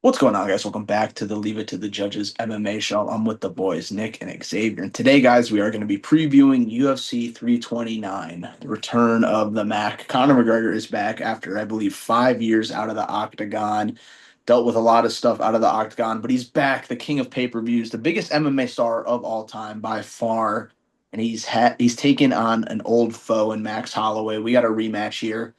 What's going on, guys? Welcome back to the Leave It to the Judges MMA show. I'm with the boys, Nick and Xavier. And today, guys, we are going to be previewing UFC 329, the return of the Mac. Conor McGregor is back after, I believe, 5 years out of the octagon. Dealt with a lot of stuff out of the octagon, but he's back, the king of pay-per-views, the biggest MMA star of all time by far. And he's taken on an old foe in Max Holloway. We got a rematch here.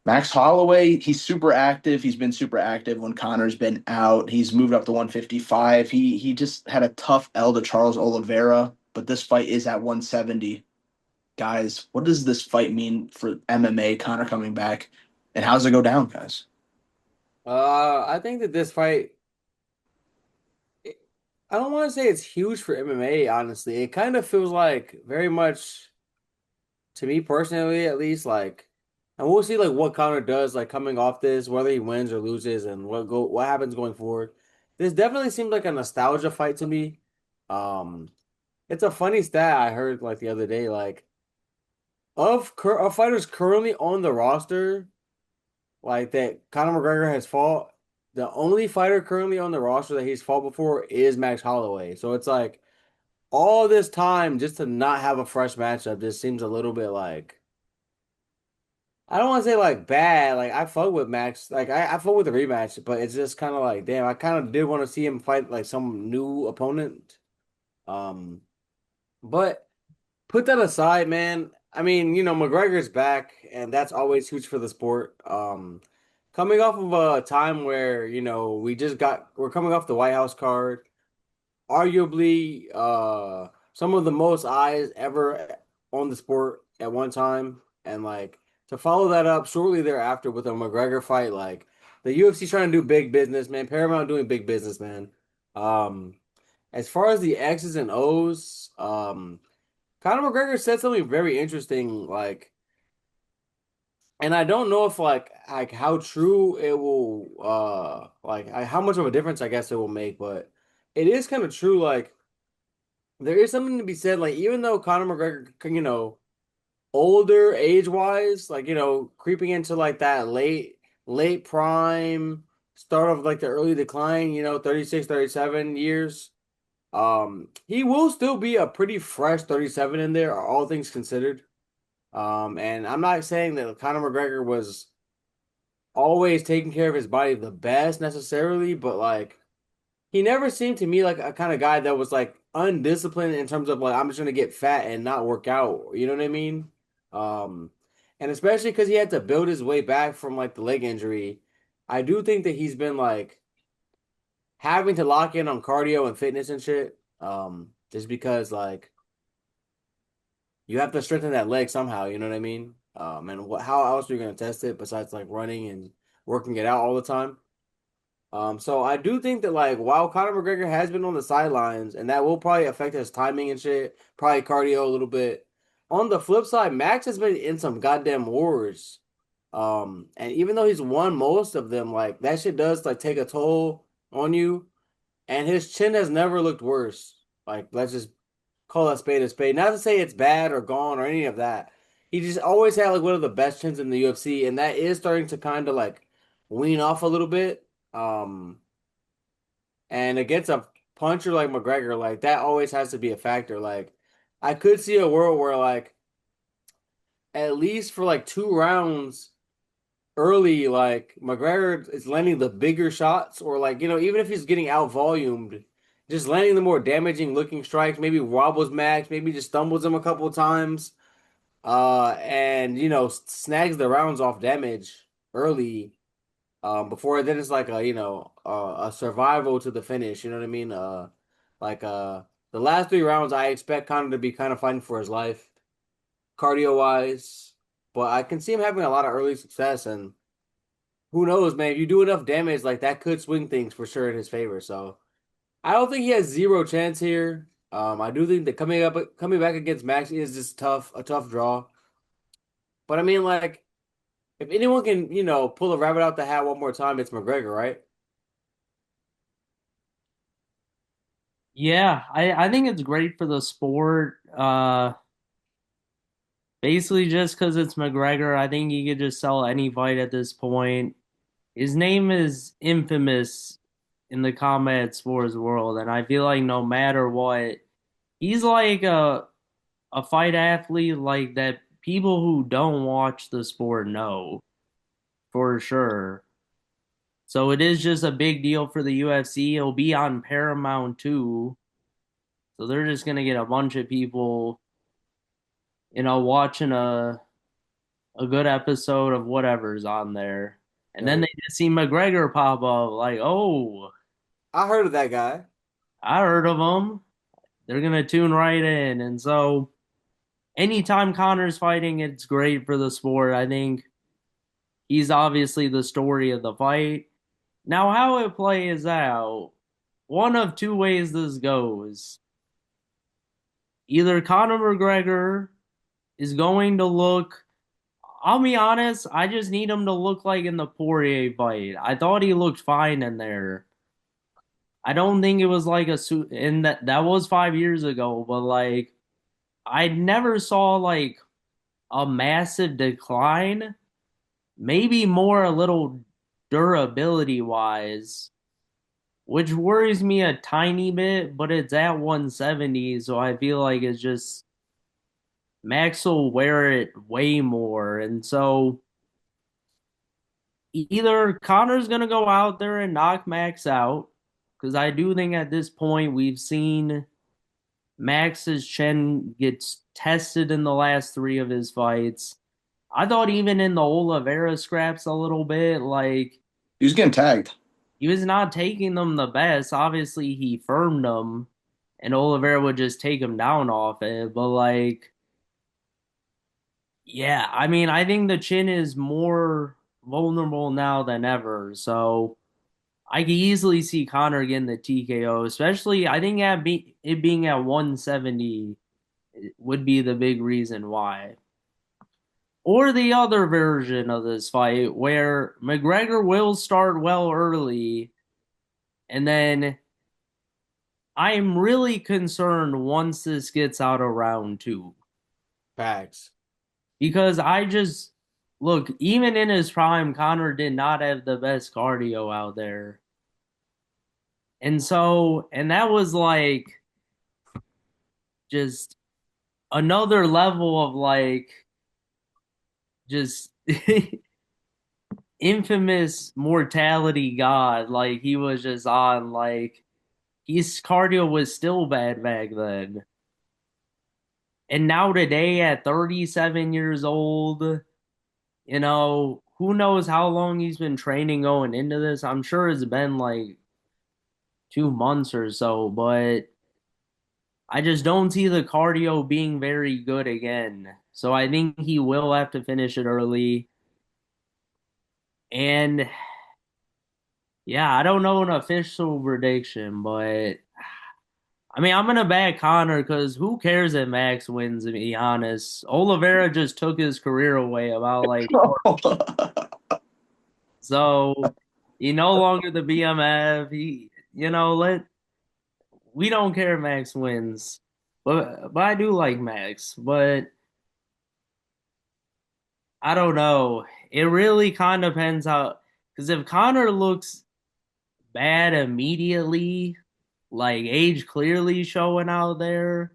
Max Holloway, he's super active. He's been super active when Connor's been out. He's moved up to 155. He just had a tough L to Charles Oliveira, but this fight is at 170. Guys, what does this fight mean for MMA, Connor coming back? And how's it go down, guys? I think that this fight, I don't want to say it's huge for MMA, honestly. It kind of feels like very much to me personally, at least, and we'll see like what Conor does, like coming off this, whether he wins or loses, and what happens going forward. This definitely seems like a nostalgia fight to me. Um, it's a funny stat I heard like the other day, like of fighters currently on the roster, like that Conor McGregor has fought. The only fighter currently on the roster that he's fought before is Max Holloway. So it's like all this time just to not have a fresh matchup just seems a little bit like I don't want to say like bad. Like I fuck with Max. I fuck with the rematch, but it's just kind of like damn. I kind of did want to see him fight like some new opponent. Um, but put that aside, man. I mean, McGregor's back, and that's always huge for the sport. Coming off of a time where, we're coming off the White House card, arguably some of the most eyes ever on the sport at one time, and like to follow that up shortly thereafter with a McGregor fight, like the UFC trying to do big business, man. Paramount doing big business, man. Um, as far as the X's and O's, Conor McGregor said something very interesting, and I don't know if like how true it will, how much of a difference I guess it will make, but it is kind of true. Like there is something to be said, like even though Conor McGregor, older age wise, like creeping into like that late prime, start of like the early decline, 36, 37 years. He will still be a pretty fresh 37 in there, all things considered. And I'm not saying that Conor McGregor was always taking care of his body the best necessarily, but like he never seemed to me like a kind of guy that was like undisciplined in terms of like I'm just gonna get fat and not work out. You know what I mean? Um, and especially because he had to build his way back from like the leg injury, I do think that he's been like having to lock in on cardio and fitness and shit. Just because like you have to strengthen that leg somehow, you know what I mean? And how else are you gonna test it besides like running and working it out all the time? So I do think that like while Conor McGregor has been on the sidelines, and that will probably affect his timing and shit, probably cardio a little bit. On the flip side, Max has been in some goddamn wars. And even though he's won most of them, like that shit does like take a toll on you. And his chin has never looked worse. Like let's just call a spade a spade. Not to say it's bad or gone or any of that. He just always had like one of the best chins in the UFC, and that is starting to kind of like wean off a little bit. And against a puncher like McGregor, like that always has to be a factor. Like I could see a world where like at least for like 2 rounds early, like McGregor is landing the bigger shots, or like, even if he's getting out volumed, just landing the more damaging looking strikes, maybe wobbles Max, maybe just stumbles him a couple of times, and snags the rounds off damage early. Before then it's like a survival to the finish. You know what I mean? Like the last 3 rounds, I expect Conor to be kind of fighting for his life, cardio wise. But I can see him having a lot of early success, and who knows, man? If you do enough damage, like that could swing things for sure in his favor. So I don't think he has zero chance here. I do think that coming back against Max is just a tough draw. But I mean, like, if anyone can, pull a rabbit out the hat one more time, it's McGregor, right? Yeah, I think it's great for the sport. Basically just because it's McGregor, I think he could just sell any fight at this point. His name is infamous in the combat sports world, and I feel like no matter what, he's like a fight athlete like that people who don't watch the sport know for sure. So it is just a big deal for the UFC. It'll be on Paramount too. So they're just gonna get a bunch of people, watching a good episode of whatever's on there. And then Yo, they just see McGregor pop up, like, oh, I heard of that guy. I heard of him. They're gonna tune right in. And so anytime Connor's fighting, it's great for the sport. I think he's obviously the story of the fight. Now, how it plays out, one of two ways this goes. Either Conor McGregor is going to look, I'll be honest, I just need him to look like in the Poirier fight. I thought he looked fine in there. I don't think it was like a suit, and that was 5 years ago, but like I never saw like a massive decline, maybe more a little durability wise, which worries me a tiny bit, but it's at 170, so I feel like it's just Max will wear it way more. And so either Connor's going to go out there and knock Max out, because I do think at this point we've seen Max's chin gets tested in the last three of his fights. I thought even in the Oliveira scraps a little bit, like He was getting tagged. he was not taking them the best. Obviously, he firmed them, and Oliveira would just take him down off it. But like, yeah, I mean, I think the chin is more vulnerable now than ever. So I could easily see Connor getting the TKO, especially I think it being at 170 would be the big reason why. Or the other version of this fight where McGregor will start well early, and then I'm really concerned once this gets out of round two. Facts. Because I just look, even in his prime, Connor did not have the best cardio out there. And that was like just another level of like just infamous mortality god. Like he was just on like his cardio was still bad back then. And now today at 37 years old, who knows how long he's been training going into this? I'm sure it's been like 2 months or so, but I just don't see the cardio being very good again. So I think he will have to finish it early. And yeah, I don't know an official prediction, but I mean, I'm gonna back Connor because who cares if Max wins, to be honest. Oliveira just took his career away about like so he no longer the BMF. Let we don't care if Max wins. But I do like Max, but I don't know. It really kind of depends how because if Connor looks bad immediately, like age clearly showing out there,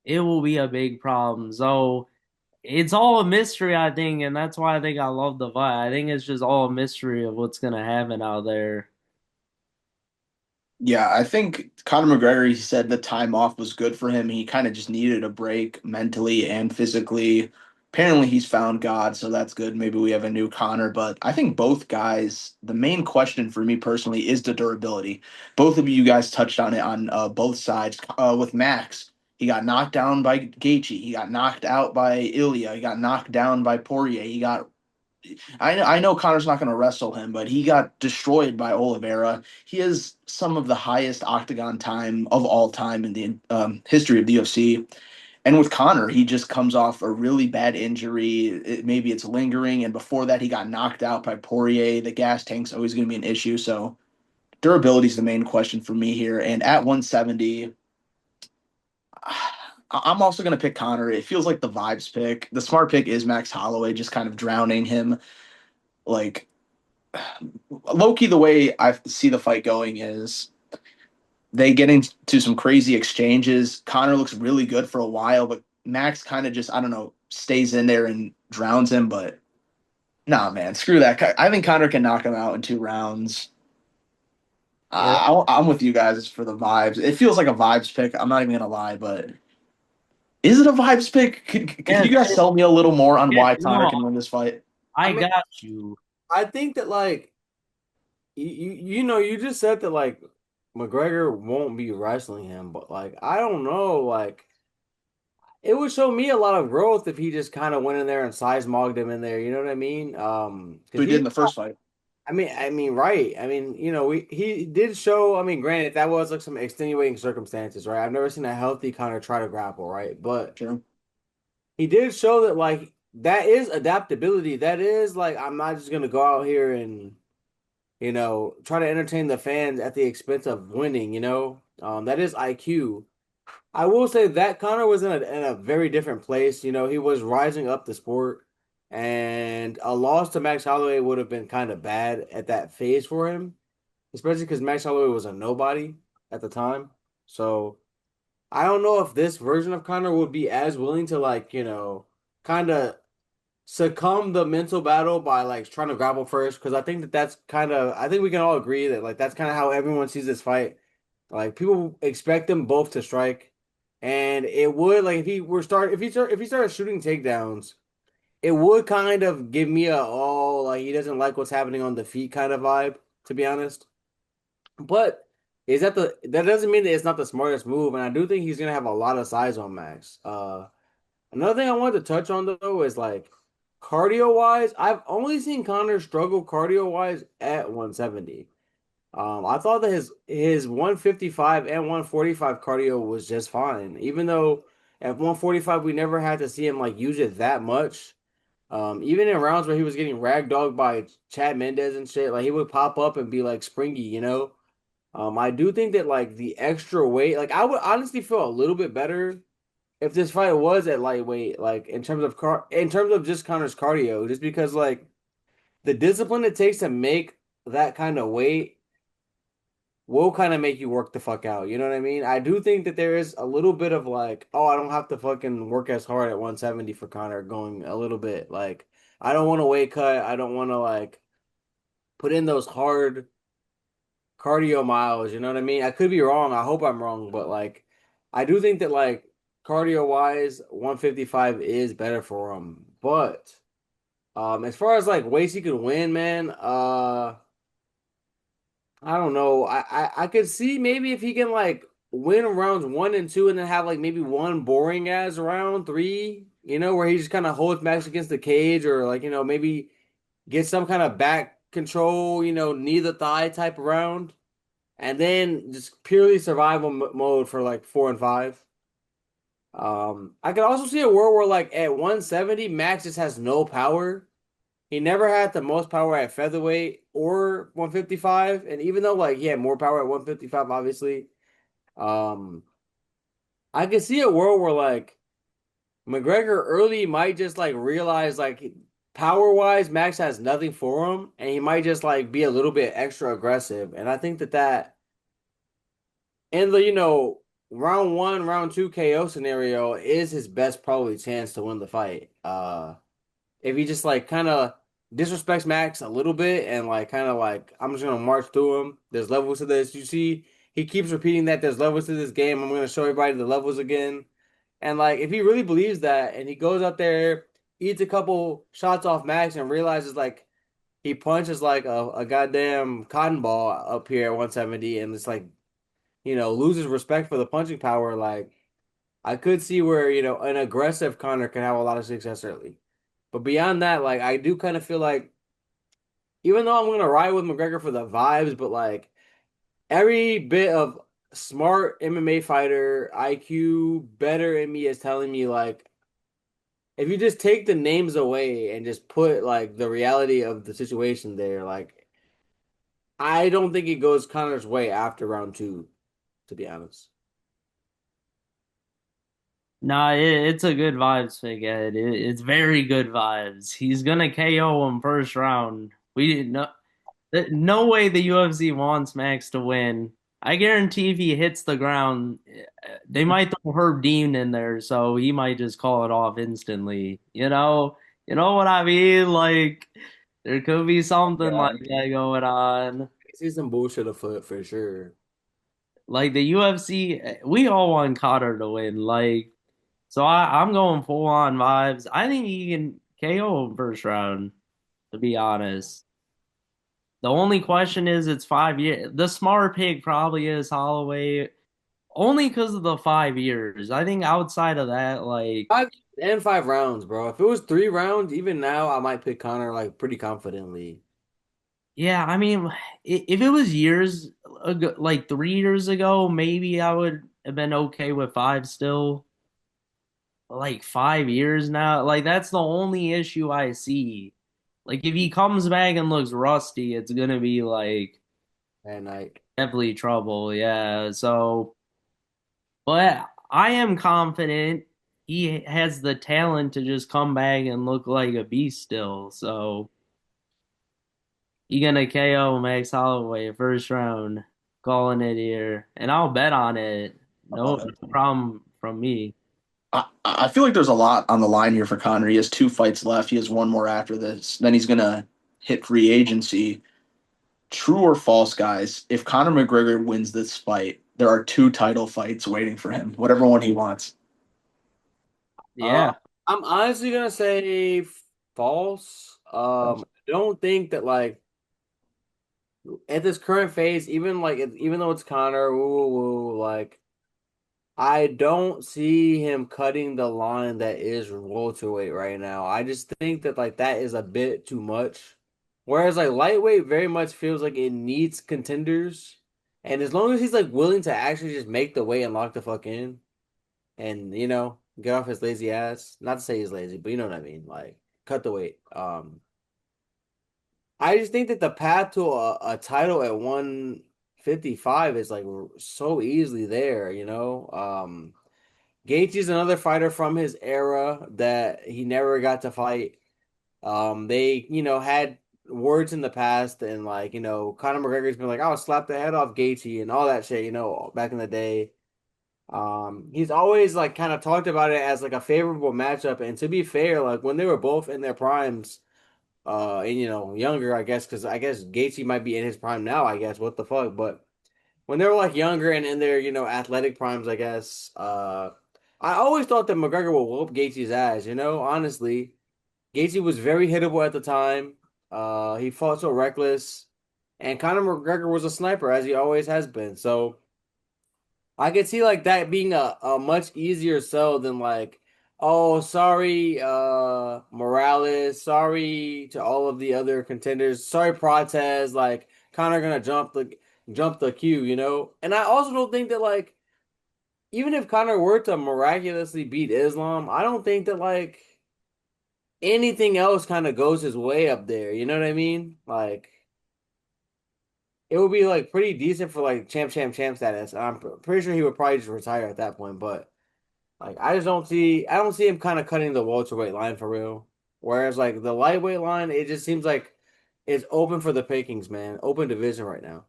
it will be a big problem. So it's all a mystery, I think, and that's why I think I love the fight. I think it's just all a mystery of what's gonna happen out there. Yeah, I think Conor McGregor, he said the time off was good for him. He kind of just needed a break mentally and physically. Apparently, he's found God, so that's good. Maybe we have a new Conor, but I think both guys, the main question for me personally is the durability. Both of you guys touched on it on both sides. With Max, he got knocked down by Gaethje. He got knocked out by Ilya. He got knocked down by Poirier. I know Connor's not going to wrestle him, but he got destroyed by Oliveira. He has some of the highest octagon time of all time in the history of the UFC. And with Connor, he just comes off a really bad injury. Maybe it's lingering. And before that, he got knocked out by Poirier. The gas tank's always going to be an issue. So durability is the main question for me here. And at 170, I'm also going to pick Connor. It feels like the vibes pick. The smart pick is Max Holloway, just kind of drowning him. Like low key, the way I see the fight going is they get into some crazy exchanges. Connor looks really good for a while, but Max kind of just, I don't know, stays in there and drowns him. But nah, man, screw that. I think Connor can knock him out in 2 rounds. Yeah, I'm with you guys for the vibes. It feels like a vibes pick. I'm not even gonna lie, but is it a vibes pick? Could yeah, you guys sell me a little more on yeah, why Connor no, can win this fight? I I mean, got you. I think that like you just said that like McGregor won't be wrestling him, but like I don't know, like it would show me a lot of growth if he just kind of went in there and size mogged him in there. You know what I mean? So Because he did he, in the first fight. I mean, right? I mean, he did show. I mean, granted, that was like some extenuating circumstances, right? I've never seen a healthy Connor try to grapple, right? But True. he did show that like that is adaptability. That is like I'm not just gonna go out here and try to entertain the fans at the expense of winning. That is IQ. I will say that Connor was in a very different place. He was rising up the sport, and a loss to Max Holloway would have been kind of bad at that phase for him, especially because Max Holloway was a nobody at the time. So I don't know if this version of Connor would be as willing to like, kind of succumb the mental battle by like trying to grapple first because I think that that's kind of I think we can all agree that like that's kind of how everyone sees this fight. Like people expect them both to strike, and it would like if he started shooting takedowns, it would kind of give me a oh like he doesn't like what's happening on the feet kind of vibe, to be honest. But that doesn't mean that it's not the smartest move, and I do think he's gonna have a lot of size on Max. Another thing I wanted to touch on though is like cardio wise, I've only seen Connor struggle cardio wise at 170. I thought that his 155 and 145 cardio was just fine, even though at 145 we never had to see him like use it that much. Even in rounds where he was getting ragdogged by Chad Mendez and shit, like he would pop up and be like springy. I do think that like the extra weight, like I would honestly feel a little bit better if this fight was at lightweight, like in terms of just Connor's cardio, just because like the discipline it takes to make that kind of weight will kind of make you work the fuck out. You know what I mean? I do think that there is a little bit of like, oh, I don't have to fucking work as hard at 170 for Connor going a little bit. Like, I don't want to weight cut. I don't want to like put in those hard cardio miles. You know what I mean? I could be wrong. I hope I'm wrong, but like, I do think that like cardio wise, 155 is better for him. But as far as like ways he could win, man, I don't know. I could see maybe if he can like win rounds one and two and then have like maybe one boring as round three, where he just kind of holds Max against the cage or like, maybe get some kind of back control, knee the thigh type of round. And then just purely survival mode for like four and five. I could also see a world where like at 170, Max just has no power. He never had the most power at featherweight or 155, and even though like he had more power at 155, obviously, um, I could see a world where like McGregor early might just like realize like power wise, Max has nothing for him, and he might just like be a little bit extra aggressive, and I think that in the round one, round two KO scenario is his best probably chance to win the fight. If he just like kind of disrespects Max a little bit and like kind of like I'm just gonna march through him. There's levels to this. You see, he keeps repeating that there's levels to this game. I'm gonna show everybody the levels again. And like if he really believes that and he goes out there, eats a couple shots off Max and realizes like he punches like a goddamn cotton ball up here at 170 and it's like, loses respect for the punching power, like I could see where, an aggressive Connor can have a lot of success early. But beyond that, like I do kind of feel like even though I'm gonna ride with McGregor for the vibes, but like every bit of smart MMA fighter IQ better in me is telling me like if you just take the names away and just put like the reality of the situation there, like I don't think it goes Connor's way after round two, to be honest. Nah, it's a good vibes pick, Ed. It's very good vibes. He's gonna KO him first round. We didn't know. No way the UFC wants Max to win. I guarantee if he hits the ground, they might throw Herb Dean in there, so he might just call it off instantly. You know what I mean? Like there could be something like God. that going on. I see some bullshit afoot for sure. Like the UFC, we all want Conor to win. Like, so I'm going full on vibes. I think he can KO him first round, to be honest. The only question is it's 5 years. The smart pick probably is Holloway, only because of the 5 years. I think outside of that, like, 5 and 5 rounds, bro. If it was 3 rounds, even now I might pick Connor like pretty confidently. yeah, I mean, if it was years ago, like 3 years ago, maybe I would have been okay with five still. Like 5 years now, like that's the only issue I see. Like if he comes back and looks rusty, it's gonna be like And like definitely trouble. Yeah. So, but I am confident he has the talent to just come back and look like a beast still. So he gonna KO Max Holloway first round, calling it here, and I'll bet on it. I No, love it. no problem from me. I feel like there's a lot on the line here for Conor. He has 2 fights left. He has one more after this. Then he's gonna hit free agency. True or false, guys? If Conor McGregor wins this fight, there are 2 title fights waiting for him. Whatever one he wants. uh Yeah. I'm honestly gonna say false. I don't think that like at this current phase, even like even though it's Connor, woo, woo, woo, like I don't see him cutting the line that is welterweight right now. I just think that like that is a bit too much. Whereas like lightweight very much feels like it needs contenders. And as long as he's like willing to actually just make the weight and lock the fuck in and get off his lazy ass. Not to say he's lazy, but you know what I mean. Like cut the weight. I just think that the path to a title at 155 is like so easily there. Gaethje's another fighter from his era that he never got to fight. They had words in the past and Conor McGregor's been like, I'll slap the head off Gaethje and all that shit, back in the day. He's always like kind of talked about it as like a favorable matchup. And to be fair, like when they were both in their primes, and younger, I guess, because I guess Gaethje might be in his prime now, I guess. What the fuck? But when they were like younger and in their, athletic primes, I guess, I always thought that McGregor would whoop Gaethje's ass, honestly. Gaethje was very hittable at the time. He fought so reckless. And Conor McGregor was a sniper, as he always has been. So I could see like that being a much easier sell than like, oh, sorry, Morales, sorry to all of the other contenders, sorry, Protez, like Conor gonna jump the queue. And I also don't think that like even if Conor were to miraculously beat Islam, I don't think that like anything else kind of goes his way up there. You know what I mean? Like it would be like pretty decent for like champ status. I'm pretty sure he would probably just retire at that point, but like I don't see him kind of cutting the welterweight line for real. Whereas like the lightweight line, it just seems like it's open for the pickings, man. Open division right now.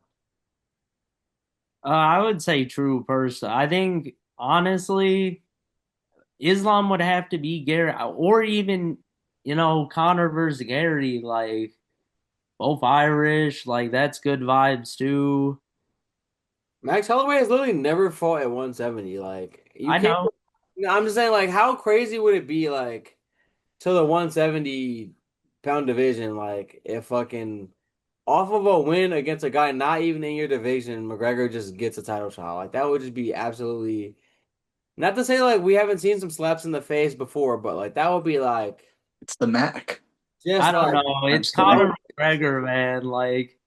I would say true first. I think honestly, Islam would have to be Gary, or even Connor versus Gary. Like both Irish, like that's good vibes too. Max Holloway has literally never fought at 170. Like you I can't. know. I'm just saying, like, how crazy would it be, like, to the 170 pound division, like, if fucking off of a win against a guy not even in your division, McGregor just gets a title shot. Like, that would just be absolutely not to say like we haven't seen some slaps in the face before, but like that would be like It's the Mac. just I don't like know. I'm It's just kidding. Conor McGregor, man. Like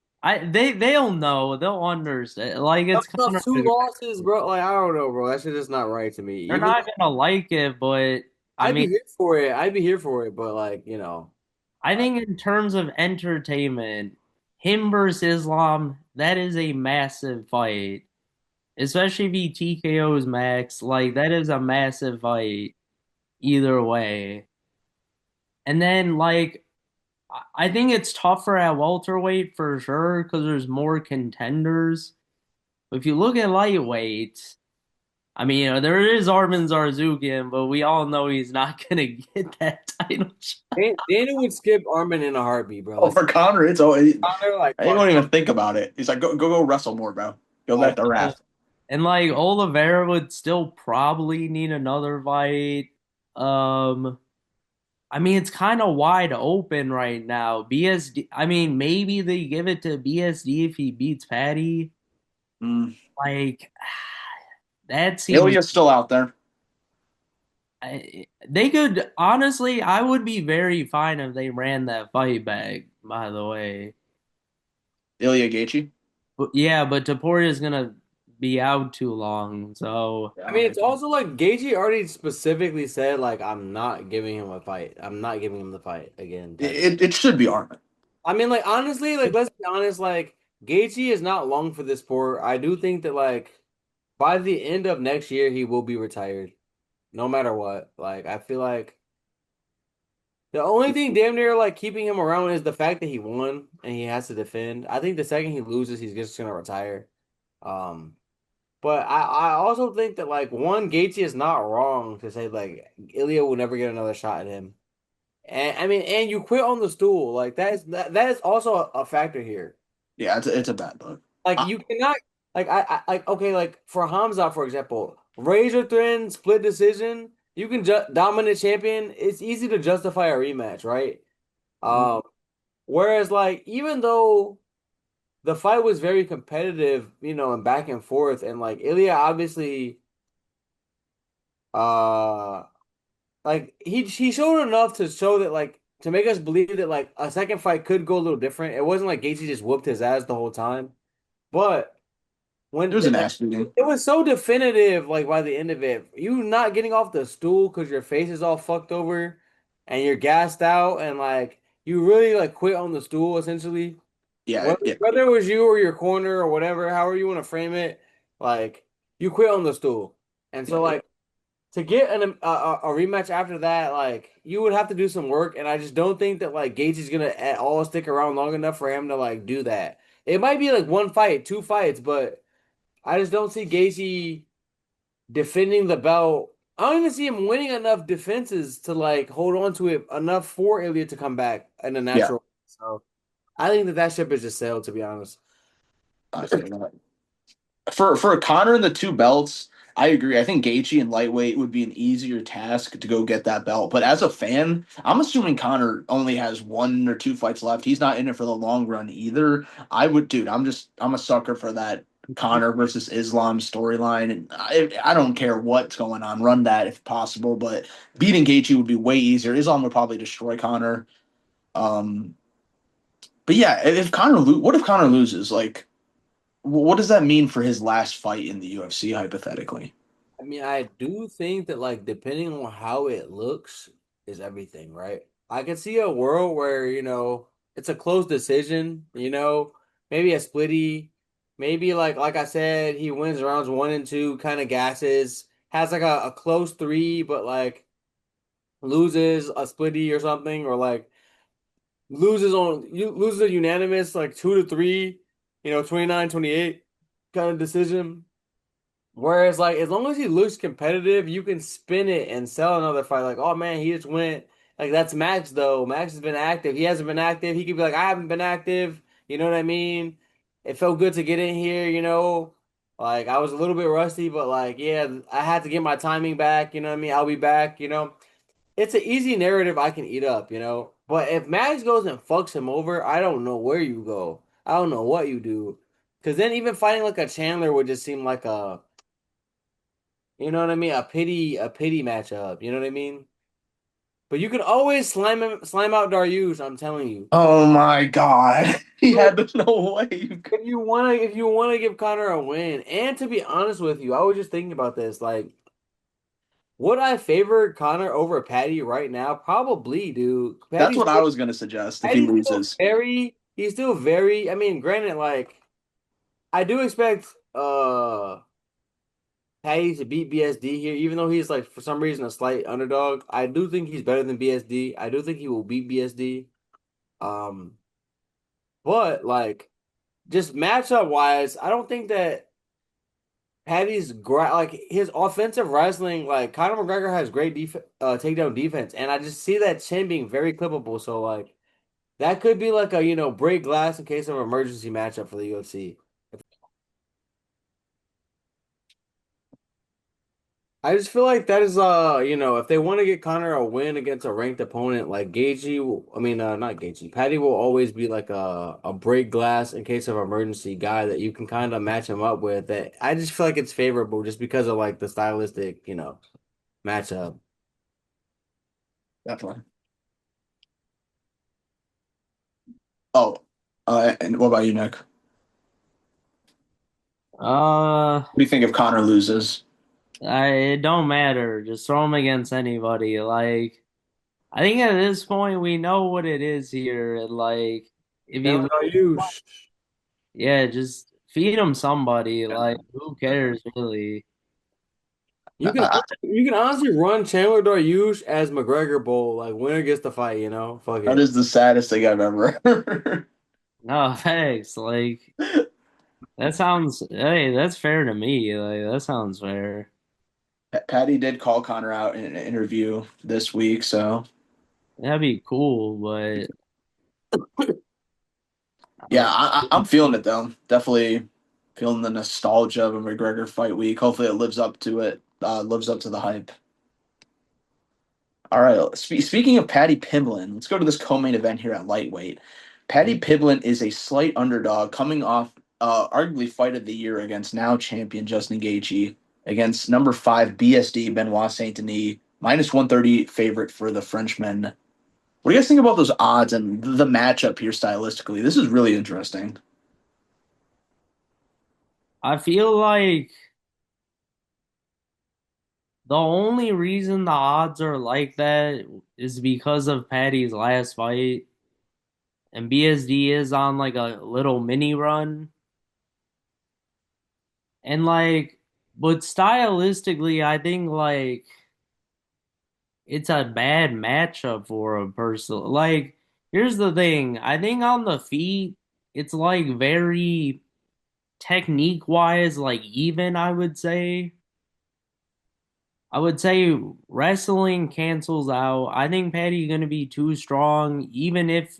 they'll know. They'll understand. Like it's coming off Conor two McGregor. losses, bro. Like I don't know, bro. That shit is not right to me. They're Even not gonna like it, but I I'd mean, be here for it. I'd be here for it, but like. I think in terms of entertainment, him versus Islam, that is a massive fight. Especially if he TKOs Max, like that is a massive fight either way. And then like I think it's tougher at welterweight for sure because there's more contenders. If you look at lightweight, I mean, there is Arman Zarzukyan, but we all know he's not gonna get that title shot. Dana would skip Armin in a heartbeat, bro. Oh, Like for Connor, it's always. Connor, like I fuck. won't even think about it. He's like, go wrestle more, bro. Go back Like, to rap. And like Oliveira would still probably need another fight. Um, I mean, it's kind of wide open right now. BSD, I mean, maybe they give it to BSD if he beats Patty. Mm. Like, that seems Ilya's still out there. they could honestly, I would be very fine if they ran that fight back, by the way. Ilya Gaethje. But yeah, but Taporia's gonna be out too long, so I mean, it's also like Gaethje already specifically said like I'm not giving him a fight. I'm not giving him the fight again. It should be Armin. I mean, like honestly, like let's be honest, like Gaethje is not long for this sport. I do think that like by the end of next year he will be retired, no matter what. Like I feel like the only thing damn near like keeping him around is the fact that he won and he has to defend. I think the second he loses, he's just gonna retire. Um, but I also think that like one Gaethje is not wrong to say like Ilya will never get another shot at him. And I mean, and you quit on the stool. Like that is also a factor here. Yeah, it's a bad look. Like I, you cannot like I like okay, like for Hamza, for example, razor thin split decision, you can ju dominant champion, it's easy to justify a rematch, right? Um, whereas like even though the fight was very competitive, and back and forth, and like Ilya obviously uh like he showed enough to show that like to make us believe that like a second fight could go a little different. It wasn't like Gaethje just whooped his ass the whole time. But it when was an like ass beating. it was so definitive, like by the end of it, you not getting off the stool because your face is all fucked over and you're gassed out and like you really like quit on the stool essentially. Yeah, Whether it was you or your corner or whatever, however you want to frame it, like you quit on the stool. And so yeah. like to get a rematch after that, like you would have to do some work, and I just don't think that like Gage is gonna at all stick around long enough for him to like do that. It might be like one fight, two fights, but I just don't see Gaethje defending the belt. I don't even see him winning enough defenses to like hold on to it enough for Ilya to come back in a Yeah, natural. So I think that ship is just sailed, to be honest. I feel that. For Connor and the two belts, I agree. I think Gaethje and lightweight would be an easier task to go get that belt. But as a fan, I'm assuming Connor only has one or two fights left. He's not in it for the long run either. Dude, I'm a sucker for that Connor versus Islam storyline, and I don't care what's going on. Run that if possible, but beating Gaethje would be way easier. Islam would probably destroy Connor. Um, but yeah, what if Connor loses? Like, what does that mean for his last fight in the UFC, hypothetically? I mean, I do think that like depending on how it looks is everything, right? I can see a world where, it's a close decision, maybe a splitty, maybe like I said, he wins rounds one and two, kind of gasses, has like a close three, but like loses a splitty or something, or like loses a unanimous like 2-3, 29-28 kind of decision. Whereas, like, as long as he looks competitive, you can spin it and sell another fight. Like, oh man, he just went. Like, that's Max, though. Max has been active. He hasn't been active. He could be like, I haven't been active. You know what I mean? It felt good to get in here, Like, I was a little bit rusty, but, like, yeah, I had to get my timing back. You know what I mean? I'll be back. It's an easy narrative I can eat up. But if Max goes and fucks him over, I don't know where you go. I don't know what you do. Because then even fighting like a Chandler would just seem like what I mean? A pity matchup. You know what I mean? But you can always slime out Dariush. I'm telling you. Oh my God. He had no way you could. If you wanna give Connor a win, and to be honest with you, I was just thinking about this. Like, would I favor Connor over Patty right now? Probably, dude. That's what I was going to suggest if he Patty's still loses. very. He's still very. I mean, granted, like I do expect Patty to beat BSD here, even though he's like for some reason a slight underdog. I do think he's better than BSD. I do think he will beat BSD. Um, but like just matchup wise, I don't think that like his offensive wrestling, like Conor McGregor has great takedown defense, and I just see that chin being very clippable. So like that could be like a break glass in case of emergency matchup for the UFC. I just feel like that is if they want to get Conor a win against a ranked opponent like not Gaethje, Patty will always be like a break glass in case of emergency guy that you can kind of match him up with. That I just feel like it's favorable just because of like the stylistic, matchup. Definitely. Oh, and what about you, Nick? What Uh, do you think if Connor loses? it don't matter. Just throw him against anybody. Like, I think at this point we know what it is here. And like, if Chandler you, Hughes. yeah, just feed him somebody. Like, who cares really? You can I, you can honestly run Chandler Hughes as McGregor Bowl, like winner gets the fight. Fuck that it. is the saddest thing I've ever heard. No, thanks. Like, that sounds. Hey, that's fair to me. Like, that sounds fair. Patty did call Connor out in an interview this week, so That'd be cool, but I yeah, don't. I'm feeling it though. Definitely feeling the nostalgia of a McGregor fight week. Hopefully, it lives up to it. Lives up to the hype. All right. Speaking of Paddy Pimblin, let's go to this co-main event here at lightweight. Paddy Pimblin is a slight underdog coming off arguably fight of the year against now champion Justin Gaethje against number 5 BSD Benoit Saint Denis, minus 130 favorite for the Frenchman. What do you guys think about those odds and the matchup here stylistically? This is really interesting. I feel like the only reason the odds are like that is because of Patty's last fight, and BSD is on like a little mini run, and like, but stylistically, I think like it's a bad matchup for a person. Like, here's the thing: I think on the feet, it's like very technique wise, like even. I would say wrestling cancels out. I think Patty's gonna be too strong. Even if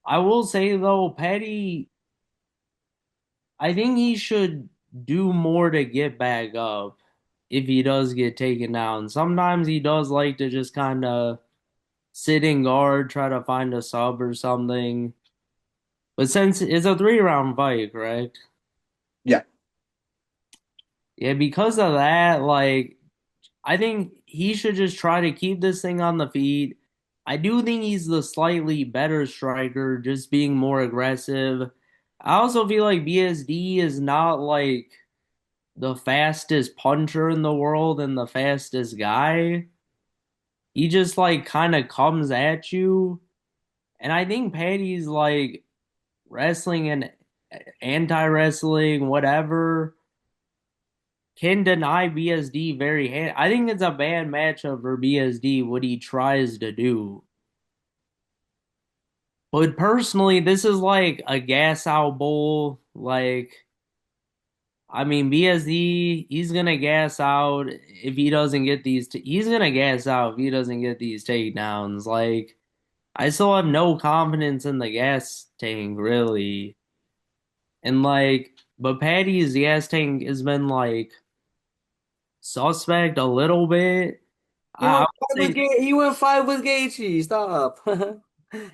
I will say though, Patty, I think he should do more to get back up if he does get taken down. Sometimes he does like to just kind of sit in guard, try to find a sub or something. But since it's a 3 round fight, correct? Yeah. Yeah, because of that, like I think he should just try to keep this thing on the feet. I do think he's the slightly better striker, just being more aggressive. I also feel like BSD is not like the fastest puncher in the world and the fastest guy. He just like kind of comes at you. And I think Patty's like wrestling and anti-wrestling, whatever, can deny BSD I think it's a bad matchup for BSD what he tries to do. But personally, this is like a gas out bowl. Like, I mean, BSD, he's gonna gas out if he doesn't get he's gonna gas out if he doesn't get these takedowns. Like, I still have no confidence in the gas tank, really. And like, but Patty's gas tank has been like suspect a little bit. I would say He went five with Gaethje. Stop.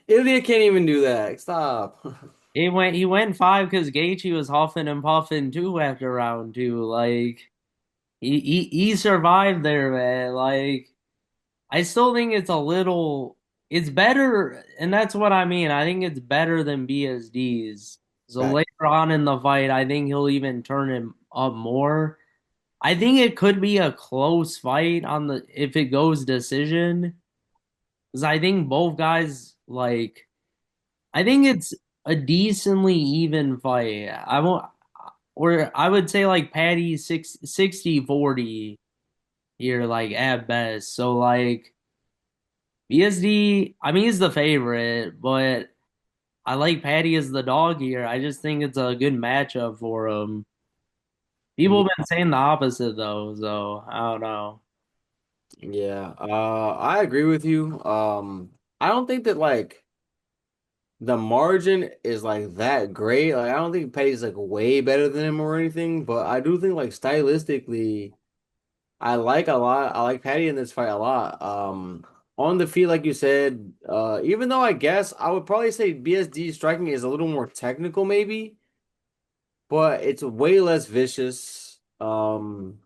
Ilya can't even do that. Stop. he went 5 because Gaethje was huffing and puffing too after round 2. Like he survived there, man. Like I still think it's better, and that's what I mean. I think it's better than BSD's. So Right. later on in the fight, I think he'll even turn him up more. I think it could be a close fight on the if it goes decision. Because I think both guys like I think it's a decently even fight. I won't or I would say like Patty 60-40 here, like at best. So like BSD, I mean, he's the favorite, but I like Patty as the dog here. I just think it's a good matchup for him. People have been saying the opposite though, so I don't know. Yeah, I agree with you. I don't think that like the margin is like that great. Like I don't think Petty's like way better than him or anything, but I do think like stylistically, I like a lot. I like Petty in this fight a lot. On the feet, like you said, even though I guess I would probably say BSD striking is a little more technical, maybe, but it's way less vicious. And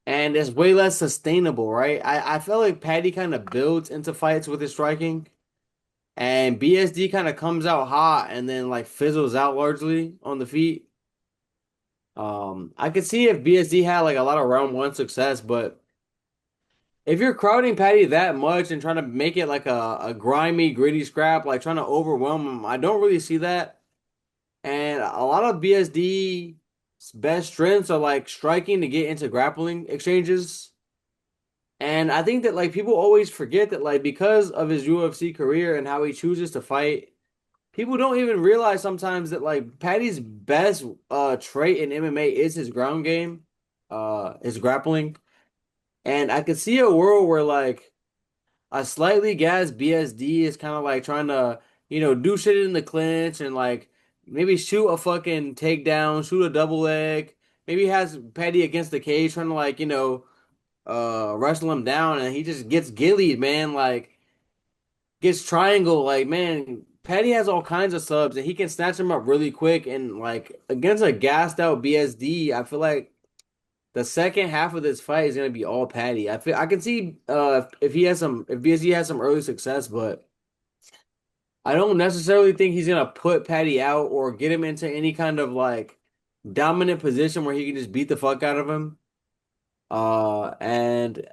it's way less sustainable, right? I feel like Patty kind of builds into fights with his striking. And BSD kind of comes out hot and then like fizzles out largely on the feet. I could see if BSD had like a lot of round one success, but if you're crowding Patty that much and trying to make it like a grimy, gritty scrap, like trying to overwhelm him, I don't really see that. And a lot of BSD's best strengths are like striking to get into grappling exchanges. And I think that like people always forget that like because of his UFC career and how he chooses to fight, people don't even realize sometimes that like Patty's best trait in MMA is his ground game, his grappling. And I could see a world where like a slightly gassed BSD is kind of like trying to, do shit in the clinch and like maybe shoot a fucking takedown, shoot a double leg. Maybe has Patty against the cage trying to like, wrestle him down and he just gets gillied, man. Like gets triangle, like man, Patty has all kinds of subs and he can snatch him up really quick. And like against a gassed out BSD, I feel like the second half of this fight is gonna be all Patty. I can see if he has some if BSD has some early success, but I don't necessarily think he's gonna put Patty out or get him into any kind of like dominant position where he can just beat the fuck out of him. And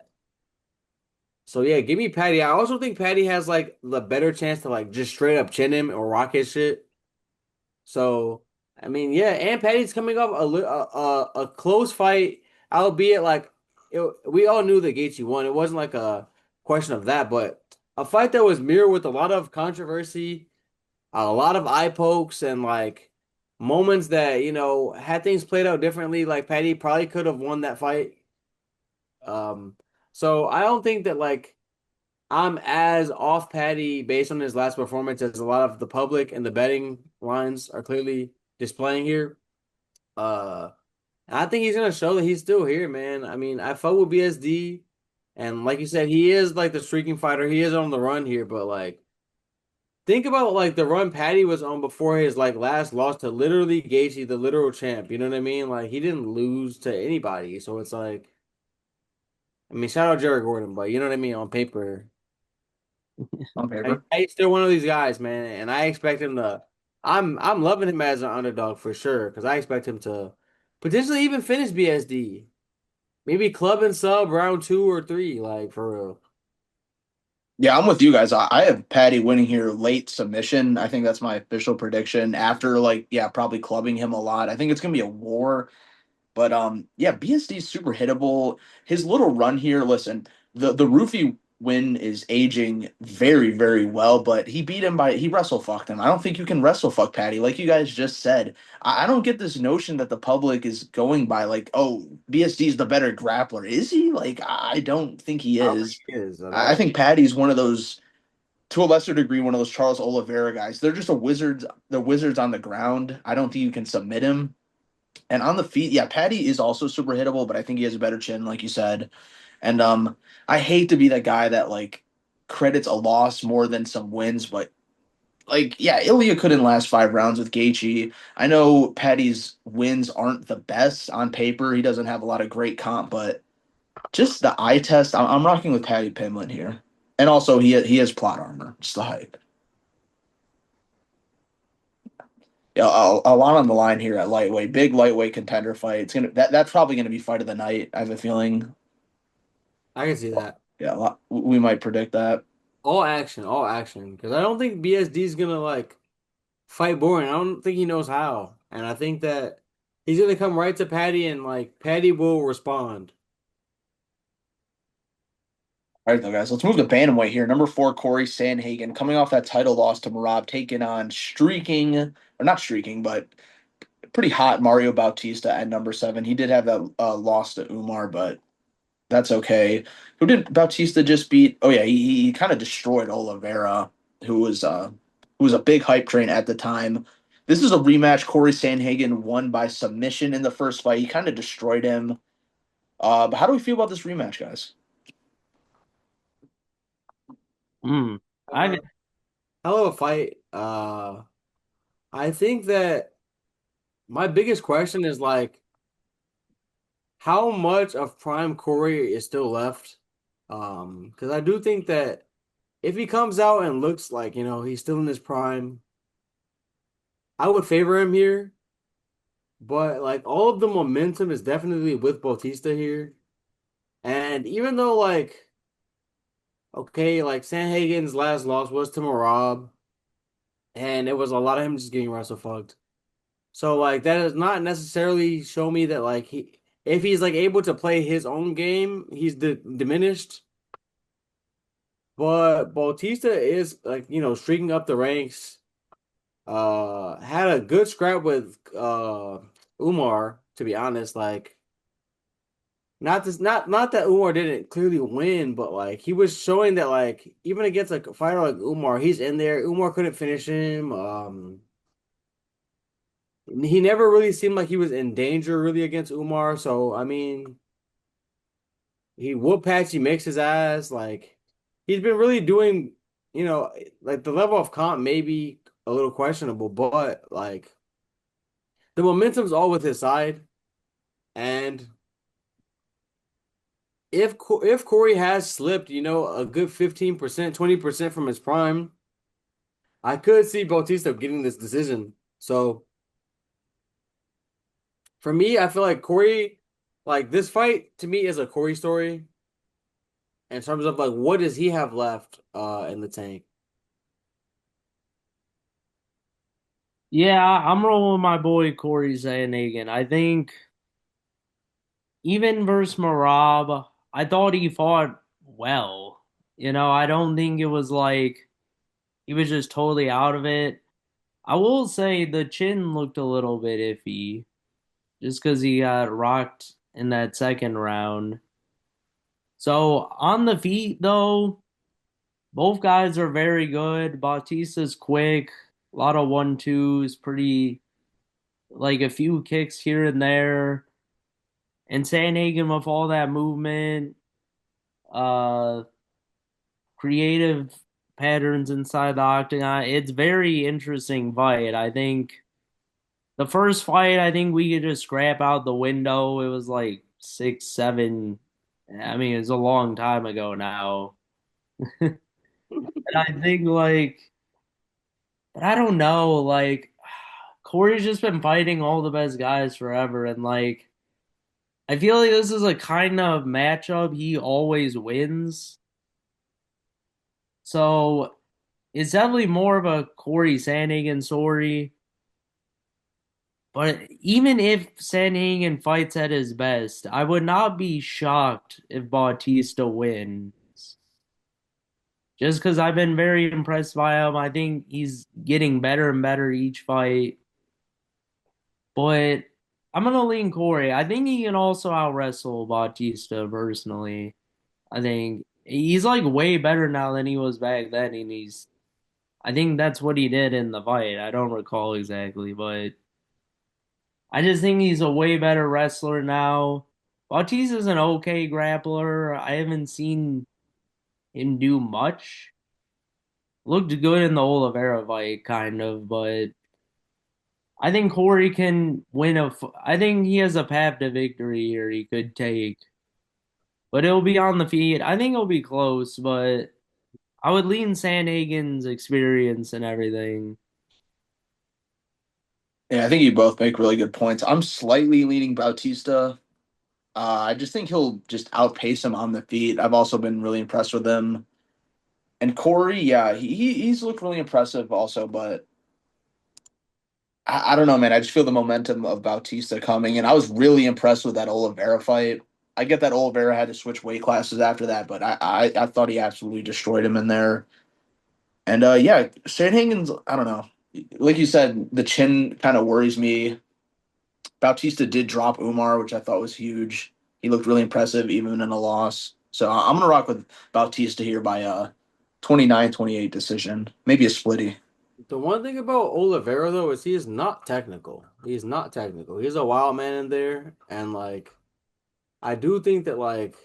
so yeah, give me Patty. I also think Patty has like the better chance to like just straight up chin him or rock his shit. So I mean, yeah, and Patty's coming off a close fight, albeit like we all knew that Gaethje won. It wasn't like a question of that, but a fight that was mirrored with a lot of controversy, a lot of eye pokes, and like moments that had things played out differently. Like Patty probably could have won that fight. Um, so I don't think that like. I'm as off Patty based on his last performance as a lot of the public and the betting lines are clearly displaying here. Uh, I think he's gonna show that he's still here, man. I mean, I fuck with BSD, and like you said, he is like the streaking fighter. He is on the run here, but like, think about like the run Patty was on before his like last loss to literally Gaethje, the literal champ. You know what I mean? Like, he didn't lose to anybody, so it's like, I mean, shout out Jared Gordon, but you know what I mean on paper. On paper. He's still one of these guys, man, and I expect him to. I'm loving him as an underdog for sure because I expect him to potentially even finish BSD, maybe club and sub round two or three, like for real. Yeah, I'm with you guys. I have Patty winning here late submission. I think that's my official prediction after like yeah, probably clubbing him a lot. I think it's gonna be a war. But yeah, BSD is super hittable. His little run here, listen, the Roofy win is aging very, very well, but he wrestle fucked him. I don't think you can wrestle fuck Patty, like you guys just said. I don't get this notion that the public is going by like, oh, BSD is the better grappler. Is he? Like, I don't think he I don't think is. he is at I all. think Patty's one of those, to a lesser degree, one of those Charles Oliveira guys. They're just a wizards. They're wizards on the ground. I don't think you can submit him. And on the feet, yeah, Patty is also super hittable, but I think he has a better chin, like you said. And I hate to be that guy that like credits a loss more than some wins, but like yeah, Ilya couldn't last 5 rounds with Gaethje. I know Patty's wins aren't the best on paper. He doesn't have a lot of great comp, but just the eye test, I'm rocking with Patty Pimblett here. And also he has plot armor, just the hype. Yeah, a lot on the line here at lightweight. Big lightweight contender fight. That's probably gonna be fight of the night. I have a feeling. I can see that. Yeah, we might predict that. All action. Because I don't think BSD is gonna like fight boring. I don't think he knows how, and I think that he's gonna come right to Patty, and like Patty will respond. All right, though, guys, let's move to bantamweight here. Number four, Corey Sandhagen, coming off that title loss to Marab, taking on streaking, or not streaking, but pretty hot Mario Bautista at number seven. He did have that loss to Umar, but that's okay. Who did Bautista just beat? Oh yeah, he kind of destroyed Oliveira, who was a big hype train at the time. This is a rematch. Corey Sandhagen won by submission in the first fight. He kind of destroyed him. But how do we feel about this rematch, guys? Hmm. I Uh, Hell of a fight. I think that my biggest question is like, how much of prime Corey is still left? Because I do think that if he comes out and looks like, he's still in his prime, I would favor him here. But like all of the momentum is definitely with Bautista here. And even though like, okay, like Sanhagen's last loss was to Marab, and it was a lot of him just getting wrestle fucked. So like that does not necessarily show me that like if he's like able to play his own game, he's diminished. But Bautista is like, streaking up the ranks. Had a good scrap with Umar, to be honest. Like not that Umar didn't clearly win, but like he was showing that like even against like a fighter like Umar, he's in there. Umar couldn't finish him. He never really seemed like he was in danger really against Umar. So I mean, he whoop Patchy makes his ass. Like he's been really doing, like the level of comp may be a little questionable, but like the momentum's all with his side. And if Corey has slipped, a good 15%, 20% from his prime, I could see Bautista getting this decision. So for me, I feel like Corey, like this fight to me is a Corey story in terms of like what does he have left in the tank. Yeah, I'm rolling with my boy Corey Sandhagen. I think even versus Marab, I thought he fought well. I don't think it was like he was just totally out of it. I will say the chin looked a little bit iffy just because he got rocked in that second round. So on the feet, though, both guys are very good. Bautista's quick, a lot of 1-2s, pretty like a few kicks here and there. And Sandhagen with all that movement, uh, creative patterns inside the octagon. It's very interesting fight. I think the first fight, I think we could just scrap out the window. It was like 6, 7. I mean, it's a long time ago now. And I think like, but I don't know. Like, Corey's just been fighting all the best guys forever, and like, I feel like this is a kind of matchup he always wins. So it's definitely more of a Corey Sandhagen story. But even if Sanhagen fights at his best, I would not be shocked if Bautista wins. Just because I've been very impressed by him. I think he's getting better and better each fight. But I'm gonna lean Corey. I think he can also out wrestle Bautista personally. I think he's like way better now than he was back then, and I think that's what he did in the fight. I don't recall exactly, but I just think he's a way better wrestler now. Bautista's an okay grappler. I haven't seen him do much. Looked good in the Oliveira fight, kind of, but I think Corey can win I think he has a path to victory here he could take, but it'll be on the feet. I think it'll be close, but I would lean Sandhagen's experience and everything. Yeah, I think you both make really good points. I'm slightly leaning Bautista. I just think he'll just outpace him on the feet. I've also been really impressed with him. And Corey, yeah, he's looked really impressive also, but I don't know, man. I just feel the momentum of Bautista coming, and I was really impressed with that Oliveira fight. I get that Oliveira had to switch weight classes after that, but I thought he absolutely destroyed him in there. And yeah, Sandhagen's, I don't know. Like you said, the chin kind of worries me. Bautista did drop Umar, which I thought was huge. He looked really impressive even in a loss. So I'm gonna rock with Bautista here by 29-28 decision, maybe a splitty. The one thing about Oliveira though is he is not technical. He's not technical. He's a wild man in there, and like I do think that like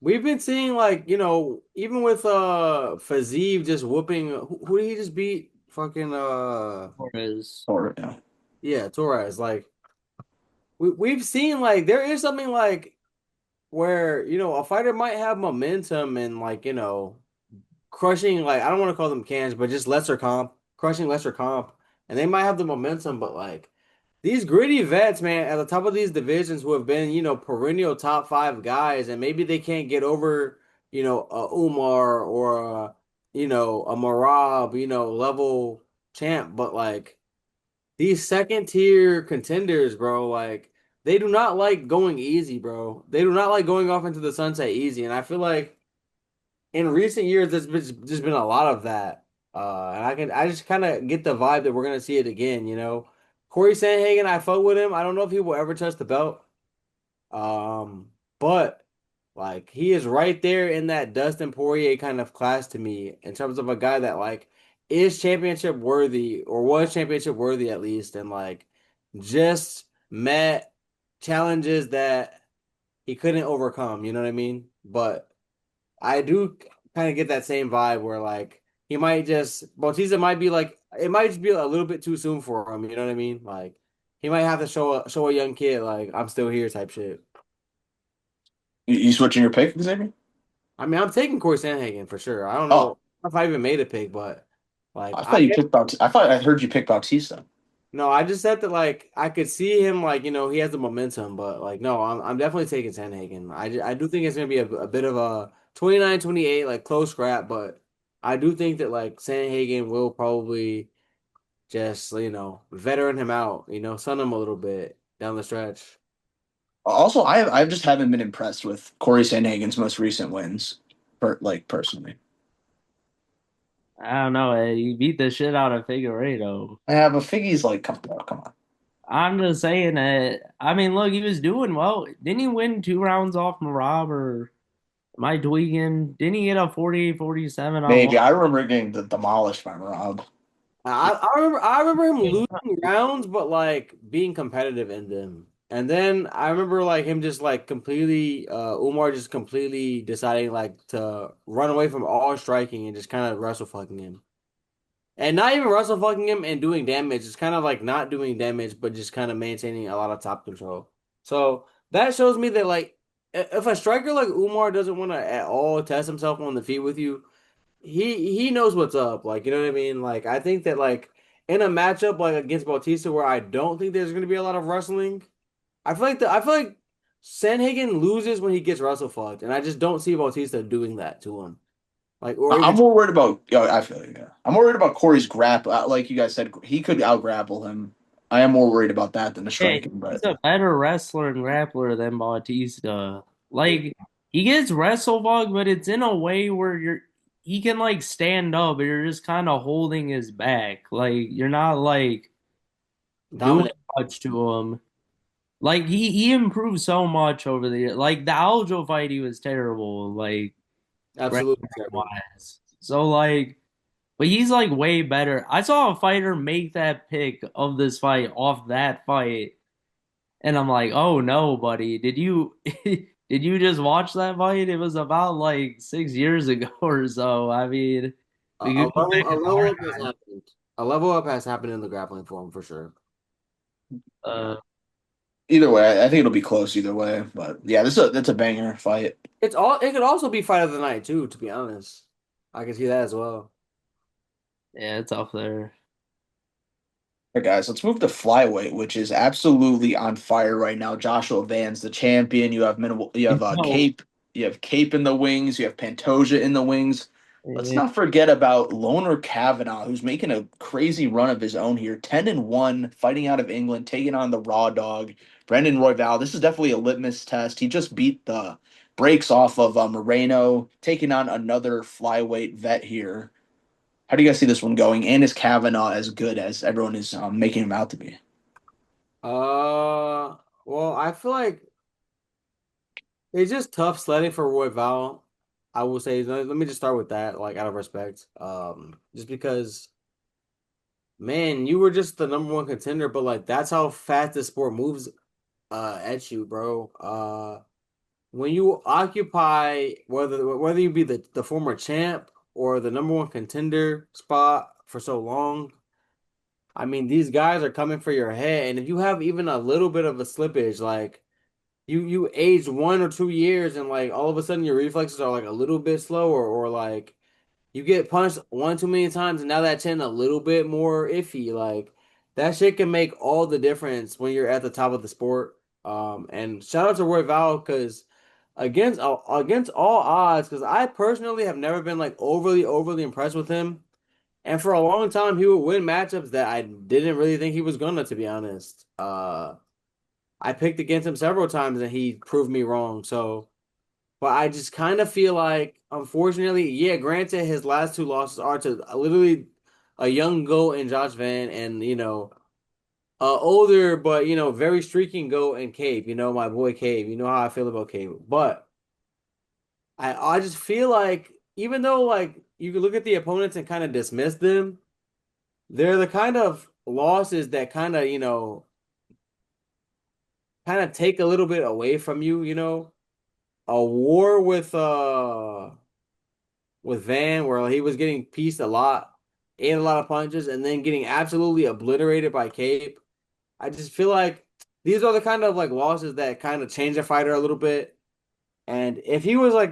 we've been seeing like even with Fazeev just whooping who did he just beat? Fucking Torres. Or yeah. yeah, Torres. Like we've seen like there is something like where a fighter might have momentum and like crushing like I don't want to call them cans, but just lesser comp, crushing lesser comp, and they might have the momentum, but like these gritty vets, man, at the top of these divisions who have been perennial top five guys, and maybe they can't get over a Umar or a Marab, level champ, but like these second tier contenders, bro, like they do not like going easy, bro. They do not like going off into the sunset easy, and I feel like in recent years, there's just been a lot of that. And I just kind of get the vibe that we're gonna see it again. Corey Sandhagen, I fuck with him. I don't know if he will ever touch the belt. But like he is right there in that Dustin Poirier kind of class to me in terms of a guy that like is championship worthy or was championship worthy at least, and like just met challenges that he couldn't overcome. You know what I mean? But I do kind of get that same vibe where like he might just Bautista might be like it might just be a little bit too soon for him. You know what I mean? Like he might have to show a young kid like I'm still here type shit. You switching your pick, Xavier? I mean, I'm taking Corey Sandhagen for sure. I don't Oh, know if I even made a pick, but like I thought you picked Bautista. I thought I heard you pick Bautista. no, I just said that like I could see him like he has the momentum, but like no, I'm definitely taking Sandhagen. I do think it's gonna be a bit of a 29-28 like close scrap, but I do think that like Sandhagen will probably just veteran him out, sun him a little bit down the stretch. Also, I just haven't been impressed with Corey Sandhagen's most recent wins, personally. I don't know. He beat the shit out of Figueiredo. I have a Figgy's like, come on. I'm just saying that. I mean, look, he was doing well. Didn't he win 2 rounds off Marab or am I tweaking? Didn't he get a 48-47 on one? Maybe I remember getting demolished by Rob. I remember him losing rounds, but like being competitive in them. And then I remember like him just like completely Umar just completely deciding like to run away from all striking and just kind of wrestle fucking him. And not even wrestle fucking him and doing damage. It's kind of like not doing damage, but just kind of maintaining a lot of top control. So that shows me that like if a striker like Umar doesn't want to at all test himself on the feet with you, he knows what's up. Like, you know what I mean? Like, I think that like in a matchup like against Bautista where I don't think there's gonna be a lot of wrestling, I feel like Sanhagen loses when he gets wrestle fucked, and I just don't see Bautista doing that to him. Like, or I'm even more worried about. Yeah, I feel you. Yeah. I'm more worried about Corey's grapple. Like you guys said, he could out grapple him. I am more worried about that than the Yeah, striking. he's But a better wrestler and grappler than Bautista. Like he gets wrestle bug, but it's in a way where he can like stand up, but you're just kind of holding his back. Like you're not like doing dominant. much to him. Like he improved so much over the year. Like the Aljo fight, he was terrible. Like Absolutely terrible. wise. So like, but he's like way better. I saw a fighter make that pick of this fight off that fight, and I'm like, oh no, buddy, did you did you just watch that fight? It was about like 6 years ago or so. I mean, A, we a could go level back a in level up has archive. happened. A level up has happened in the grappling form for sure. Uh, either way, I think it'll be close either way. But yeah, that's a banger fight. It could also be fight of the night too, to be honest. I can see that as well. yeah, it's up there. All right, guys, let's move to flyweight, which is absolutely on fire right now. Joshua Van's the champion. You have No, Cape, you have Cape in the wings, you have Pantoja in the wings. Let's Eh, not forget about Loner Kavanaugh, who's making a crazy run of his own here. 10-1, fighting out of England, taking on the Raw Dog, Brendan Royval. This is definitely a litmus test. He just beat the brakes off of Moreno, taking on another flyweight vet here. How do you guys see this one going? And is Kavanaugh as good as everyone is making him out to be? Well, I feel like it's just tough sledding for Roy Val. I will say, let me just start with that, like out of respect. Just because, man, you were just the number one contender, but like that's how fast the sport moves at you, bro. When you occupy whether you be the former champ or the number one contender spot for so long, I mean, these guys are coming for your head, and if you have even a little bit of a slippage, like you age 1 or 2 years, and like all of a sudden your reflexes are like a little bit slower, or like you get punched one too many times, and now that chin a little bit more iffy. Like that shit can make all the difference when you're at the top of the sport. And shout out to Roy Val because against all odds, because I personally have never been like overly impressed with him. And for a long time, he would win matchups that I didn't really think he was gonna, to be honest. I picked against him several times and he proved me wrong. So, but I just kind of feel like, unfortunately, yeah, granted, his last two losses are to literally a young goat in Josh Van and, older, but, very streaking goat in Cave, my boy Cave. You know how I feel about Cave. But I just feel like, even though, like, you can look at the opponents and kind of dismiss them, they're the kind of losses that kind of take a little bit away from you. A war with Van where he was getting pieced a lot, ate a lot of punches, and then getting absolutely obliterated by Cape. I just feel like these are the kind of like losses that kind of change a fighter a little bit. And if he was like,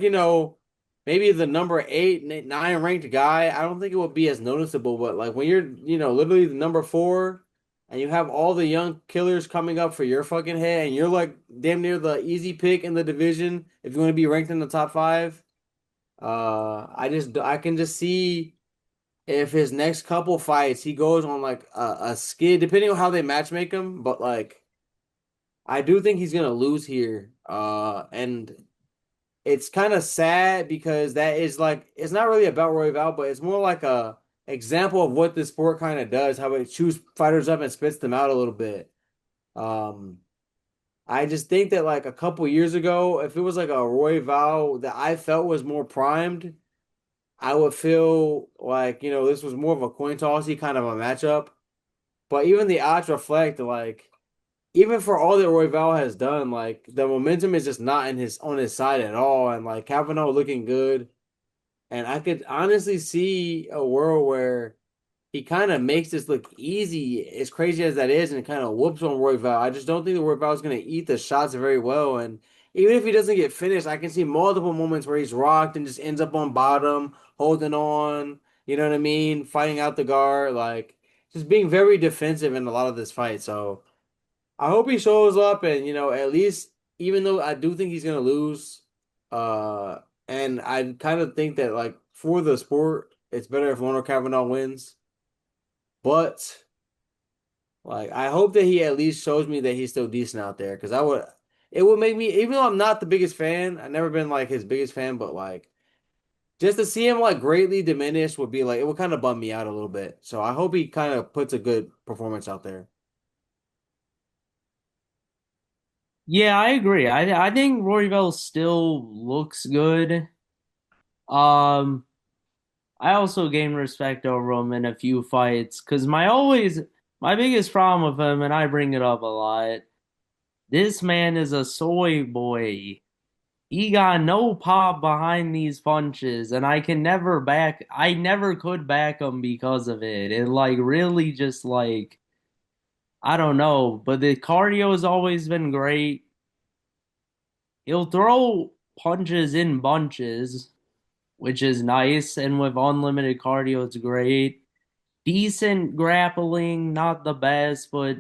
maybe the number eight, nine ranked guy, I don't think it would be as noticeable. But like when you're, literally the number four and you have all the young killers coming up for your fucking head and you're like damn near the easy pick in the division if you want to be ranked in the top five, I can just see if his next couple fights he goes on like a skid, depending on how they match make him. But like I do think he's gonna lose here. And it's kind of sad because that is like it's not really about Roy Val, but it's more like a example of what this sport kind of does, how it chews fighters up and spits them out a little bit. Um, I just think that like a couple years ago, if it was like a Roy Val that I felt was more primed, I would feel like, this was more of a coin tossy kind of a matchup. But even the odds reflect like even for all that Royval has done, like the momentum is just not in his on his side at all. And like Kavanaugh looking good. And I could honestly see a world where he kind of makes this look easy, as crazy as that is, and kind of whoops on Royval. I just don't think that Royval is going to eat the shots very well. And even if he doesn't get finished, I can see multiple moments where he's rocked and just ends up on bottom, holding on. You know what I mean? Fighting out the guard, like just being very defensive in a lot of this fight. So I hope he shows up and, at least, even though I do think he's gonna lose, uh, and I kind of think that like for the sport, it's better if Loner Kavanaugh wins. But like I hope that he at least shows me that he's still decent out there. Because it would make me, even though I'm not the biggest fan, I've never been like his biggest fan, but like just to see him like greatly diminished would be like it would kind of bum me out a little bit. So I hope he kind of puts a good performance out there. Yeah, I agree. I think Royval still looks good. Um, I also gained respect over him in a few fights because my biggest problem with him, and I bring it up a lot. This man is a soy boy. He got no pop behind these punches, and I never could back him because of it. It like really just like I don't know, but the cardio has always been great. He'll throw punches in bunches, which is nice, and with unlimited cardio, it's great. Decent grappling, not the best, but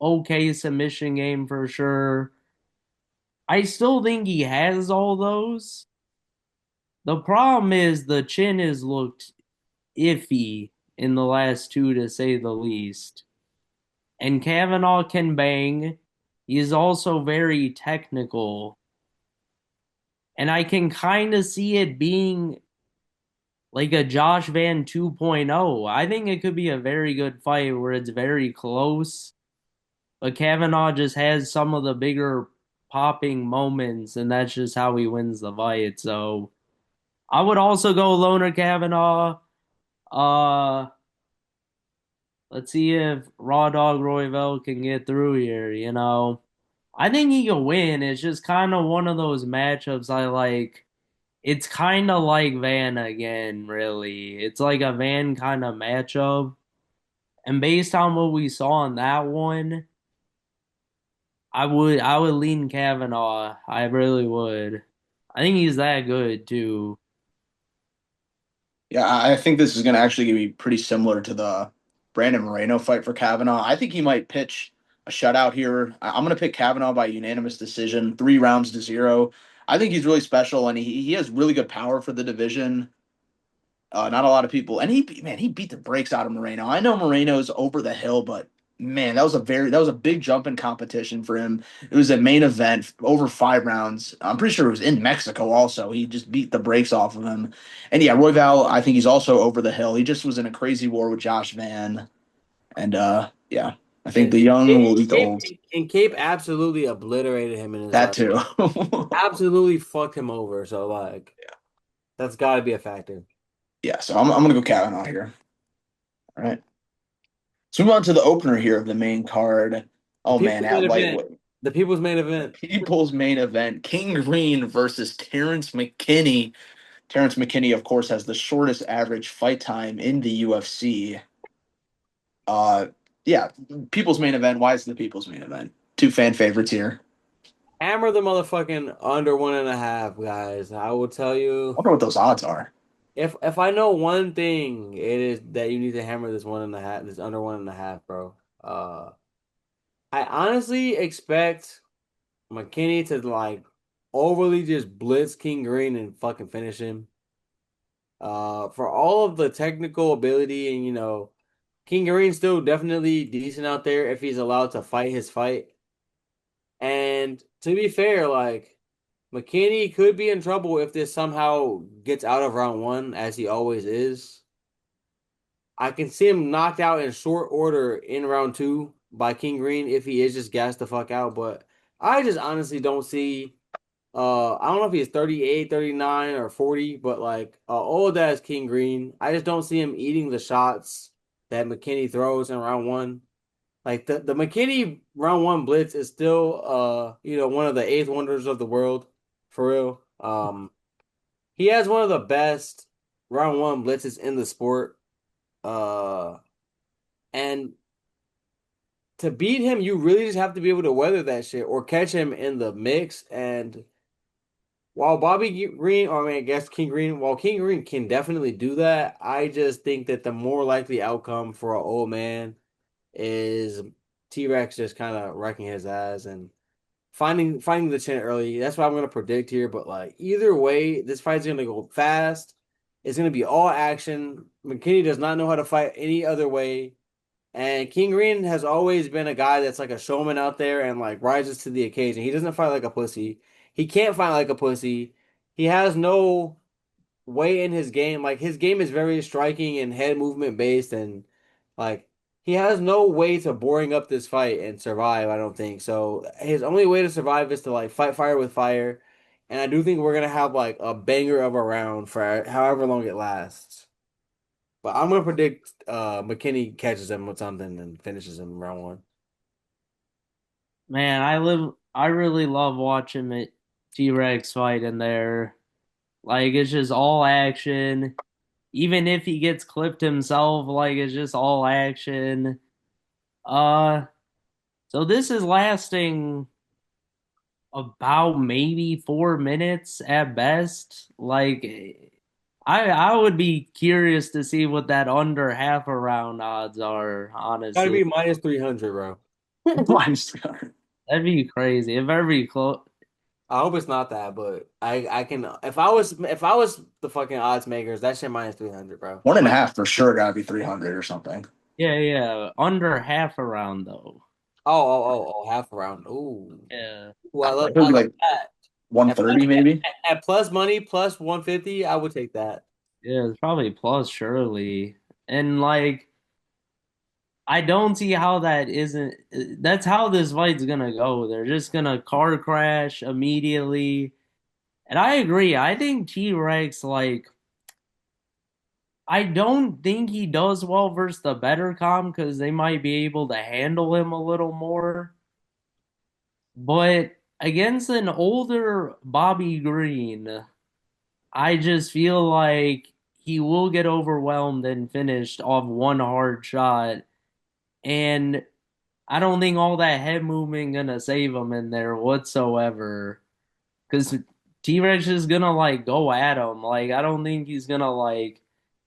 okay submission game for sure. I still think he has all those. The problem is the chin has looked iffy in the last two, to say the least. And Kavanaugh can bang. He is also very technical. And I can kind of see it being like a Josh Van 2.0. I think it could be a very good fight where it's very close, but Kavanaugh just has some of the bigger popping moments, and that's just how he wins the fight. So I would also go Loner Kavanaugh. Uh, let's see if Raw Dog Royval can get through here. I think he can win. It's just kind of one of those matchups I like. It's kind of like Van again, really. It's like a Van kind of matchup. And based on what we saw in that one, I would lean Kavanaugh. I really would. I think he's that good too. Yeah, I think this is going to actually be pretty similar to the Brandon Moreno fight for Kavanaugh. I think he might pitch a shutout here. I'm going to pick Kavanaugh by unanimous decision, 3 rounds to 0. I think he's really special, and he has really good power for the division. Not a lot of people, and he beat the brakes out of Moreno. I know Moreno's over the hill, but man, that was a big jump in competition for him. It was a main event over 5 rounds. I'm pretty sure it was in Mexico. Also, he just beat the brakes off of him. And yeah, Royval, I think he's also over the hill. He just was in a crazy war with Josh Van, and yeah, I think And the young will beat the old. Cape absolutely obliterated him in his That last too. absolutely fucked him over. So like that's got to be a factor. Yeah, so I'm gonna go Kavanaugh here. All right. So we move on to the opener here of the main card. The Oh man, people's main at event. lightweight. The people's main The event. People's main event, King Green versus Terrence McKinney. Terrence McKinney, of course, has the shortest average fight time in the UFC. Uh, yeah, People's main event. Why is the People's main event? Two fan favorites here. Hammer the motherfucking under 1.5, guys. I will tell I you wonder what those odds are. if I know one thing, it is that you need to hammer this 1.5, this under 1.5, bro. I honestly expect McKinney to like overly just blitz King Green and fucking finish him. For all of the technical ability and King Green's still definitely decent out there if he's allowed to fight his fight. And to be fair, like McKinney could be in trouble if this somehow gets out of round one, as he always is. I can see him knocked out in short order in round two by King Green if he is just gassed the fuck out. But I just honestly don't see. I don't know if he's 38, 39, or 40, but like old as King Green, I just don't see him eating the shots that McKinney throws in round one. Like the McKinney round one blitz is still one of the eighth wonders of the world, for real. He has one of the best round one blitzes in the sport. Uh and to beat him, you really just have to be able to weather that shit or catch him in the mix. And while Bobby Green, or I mean, I guess King Green, while King Green can definitely do that, I just think that the more likely outcome for an old man is T-Rex just kind of wrecking his ass and finding the chin early. That's what I'm gonna predict here. But like either way, this fight's gonna go fast. It's gonna be all action. McKinney does not know how to fight any other way. And King Green has always been a guy that's like a showman out there and like rises to the occasion. He doesn't fight like a pussy. He can't fight like a pussy. He has no way in his game. Like his game is very striking and head movement based, and like he has no way to boring up this fight and survive, I don't think. So his only way to survive is to like fight fire with fire. And I do think we're gonna have like a banger of a round for however long it lasts. But I'm gonna predict McKinney catches him with something and finishes him in round one. Man, I really love watching it T-Rex fight in there. Like it's just all action. Even if he gets clipped himself, like it's just all action. Uh so this is lasting about maybe 4 minutes at best. Like I would be curious to see what that under half a round odds are, Gotta honestly. be -300, bro. Mine's- That'd be crazy. If ever be close. I hope it's not that, but I can if I was the fucking odds makers, that shit minus 300, bro. One and a half for sure gotta be 300 or something. Yeah, yeah, under half a round though. Half a round. Ooh. Yeah. Ooh, I I could be like like that. At, 130 maybe. at plus money, plus 150, I would take that. Yeah, it's probably plus surely. And like I don't see how that isn't that's how this fight's gonna go. They're just gonna car crash immediately. And I agree. I think T-Rex like I don't think he does well versus the better comp because they might be able to handle him a little more. But against an older Bobby Green, I just feel like he will get overwhelmed and finished off one hard shot. And I don't think all that head movement gonna save him in there whatsoever. Because T-Rex is gonna like go at him. Like I don't think he's gonna like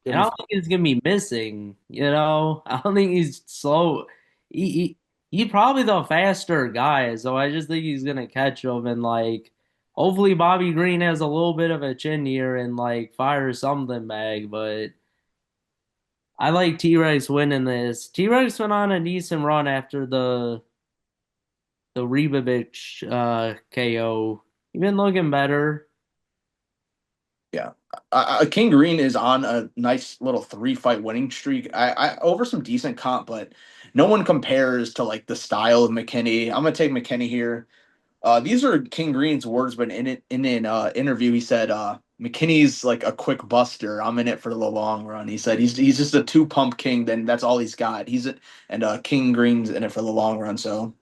Give and I me don't think he's gonna be missing, you know? I don't think he's slow. He, he he probably the faster guy, so I just think he's gonna catch him and like hopefully Bobby Green has a little bit of a chin here and like fires something back, but I like T-Rex winning this. T-Rex went on a decent run after the Rebovich KO. He been looking better. Yeah. King Green is on a nice little 3 fight winning streak. I over some decent comp, but no one compares to like the style of McKinney. I'm gonna take McKinney here. These are King Green's words, but in an interview, he said McKinney's like a quick buster. I'm in it for the long run. He said he's just a 2 pump king. Then that's all he's got. And King Green's in it for the long run. So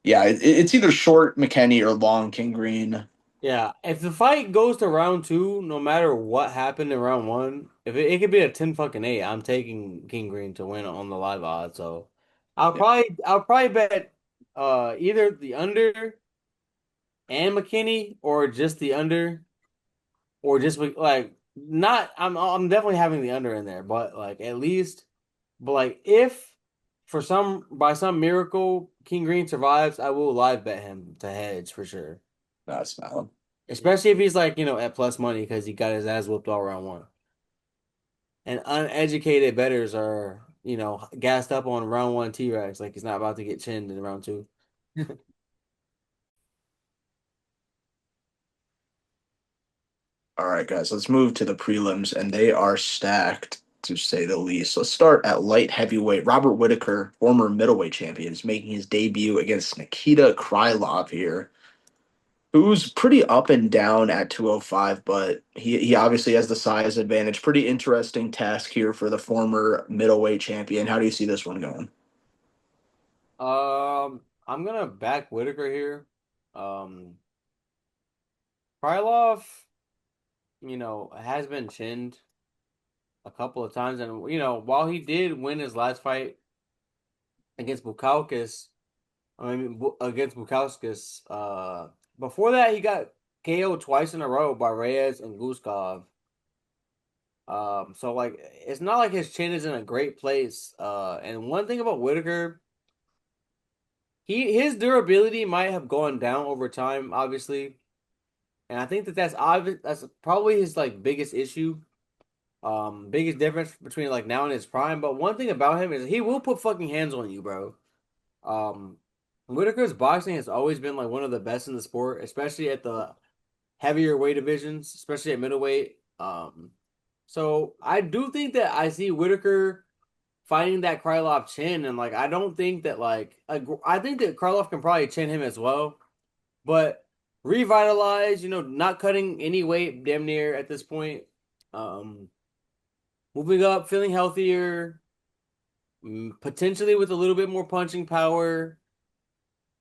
yeah, it's either short McKinney or long King Green. Yeah, if the fight goes to round two, no matter what happened in round one, if it could be a 10 fucking 8, I'm taking King Green to win on the live odds. So Yeah, I'll probably bet either the under and McKinney or just the under or just like not I'm definitely having the under in there, but like at least but like if for some by some miracle King Green survives, I will live bet him to hedge for sure. that's valid. Especially if he's like, at plus money because he got his ass whooped all round one. And uneducated bettors are, gassed up on round one T-Rex, like he's not about to get chinned in round two. All right, guys, let's move to the prelims, and they are stacked to say the least. Let's start at light heavyweight. Robert Whitaker, former middleweight champion, is making his debut against Nikita Krylov here, who's pretty up and down at 205, but he obviously has the size advantage. Pretty interesting task here for the former middleweight champion. How do you see this one going? I'm gonna back Whitaker here. Um, Krylov, has been chinned a couple of times, and while he did win his last fight against Bukauskas, against Bukauskas, before that he got KO'd twice in a row by Reyes and Guskov. So like it's not like his chin is in a great place. And one thing about Whitaker, his durability might have gone down over time, obviously, and I think that that's obvious. That's probably his like biggest issue. Biggest difference between like now and his prime. But one thing about him is he will put fucking hands on you, bro. Um, Whitaker's boxing has always been like one of the best in the sport, especially at the heavier weight divisions, especially at middleweight. So I do think that I see Whitaker fighting that Krylov chin, and like I don't think that I think that Krylov can probably chin him as well, but revitalize, not cutting any weight damn near at this point. Um, moving up, feeling healthier, potentially with a little bit more punching power.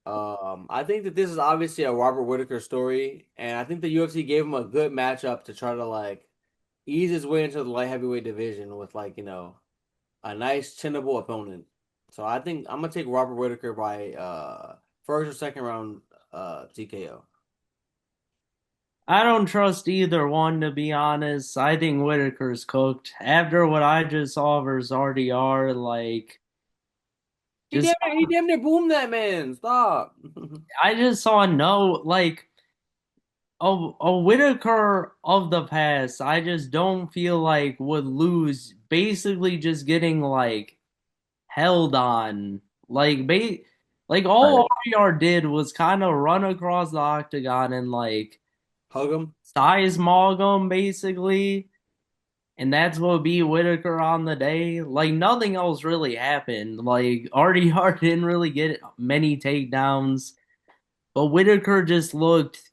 I think that this is obviously a Robert Whitaker story, and I think the UFC gave him a good matchup to try to like ease his way into the light heavyweight division with like, a nice chinnable opponent. So I think I'm gonna take Robert Whitaker by first or second round TKO. I don't trust either one, to be honest. I think Whitaker's cooked. After what I just saw versus RDR, like, just He damn near boomed that man. Stop. I just saw no, like, a Whitaker of the past, I just don't feel like would lose. Basically, just getting like held on, like Right. all RBR did was kind of run across the octagon and like Hug him. size Mogum basically, and that's what beat Whitaker on the day. Like nothing else really happened. Like RDR didn't really get many takedowns, but Whitaker just looked.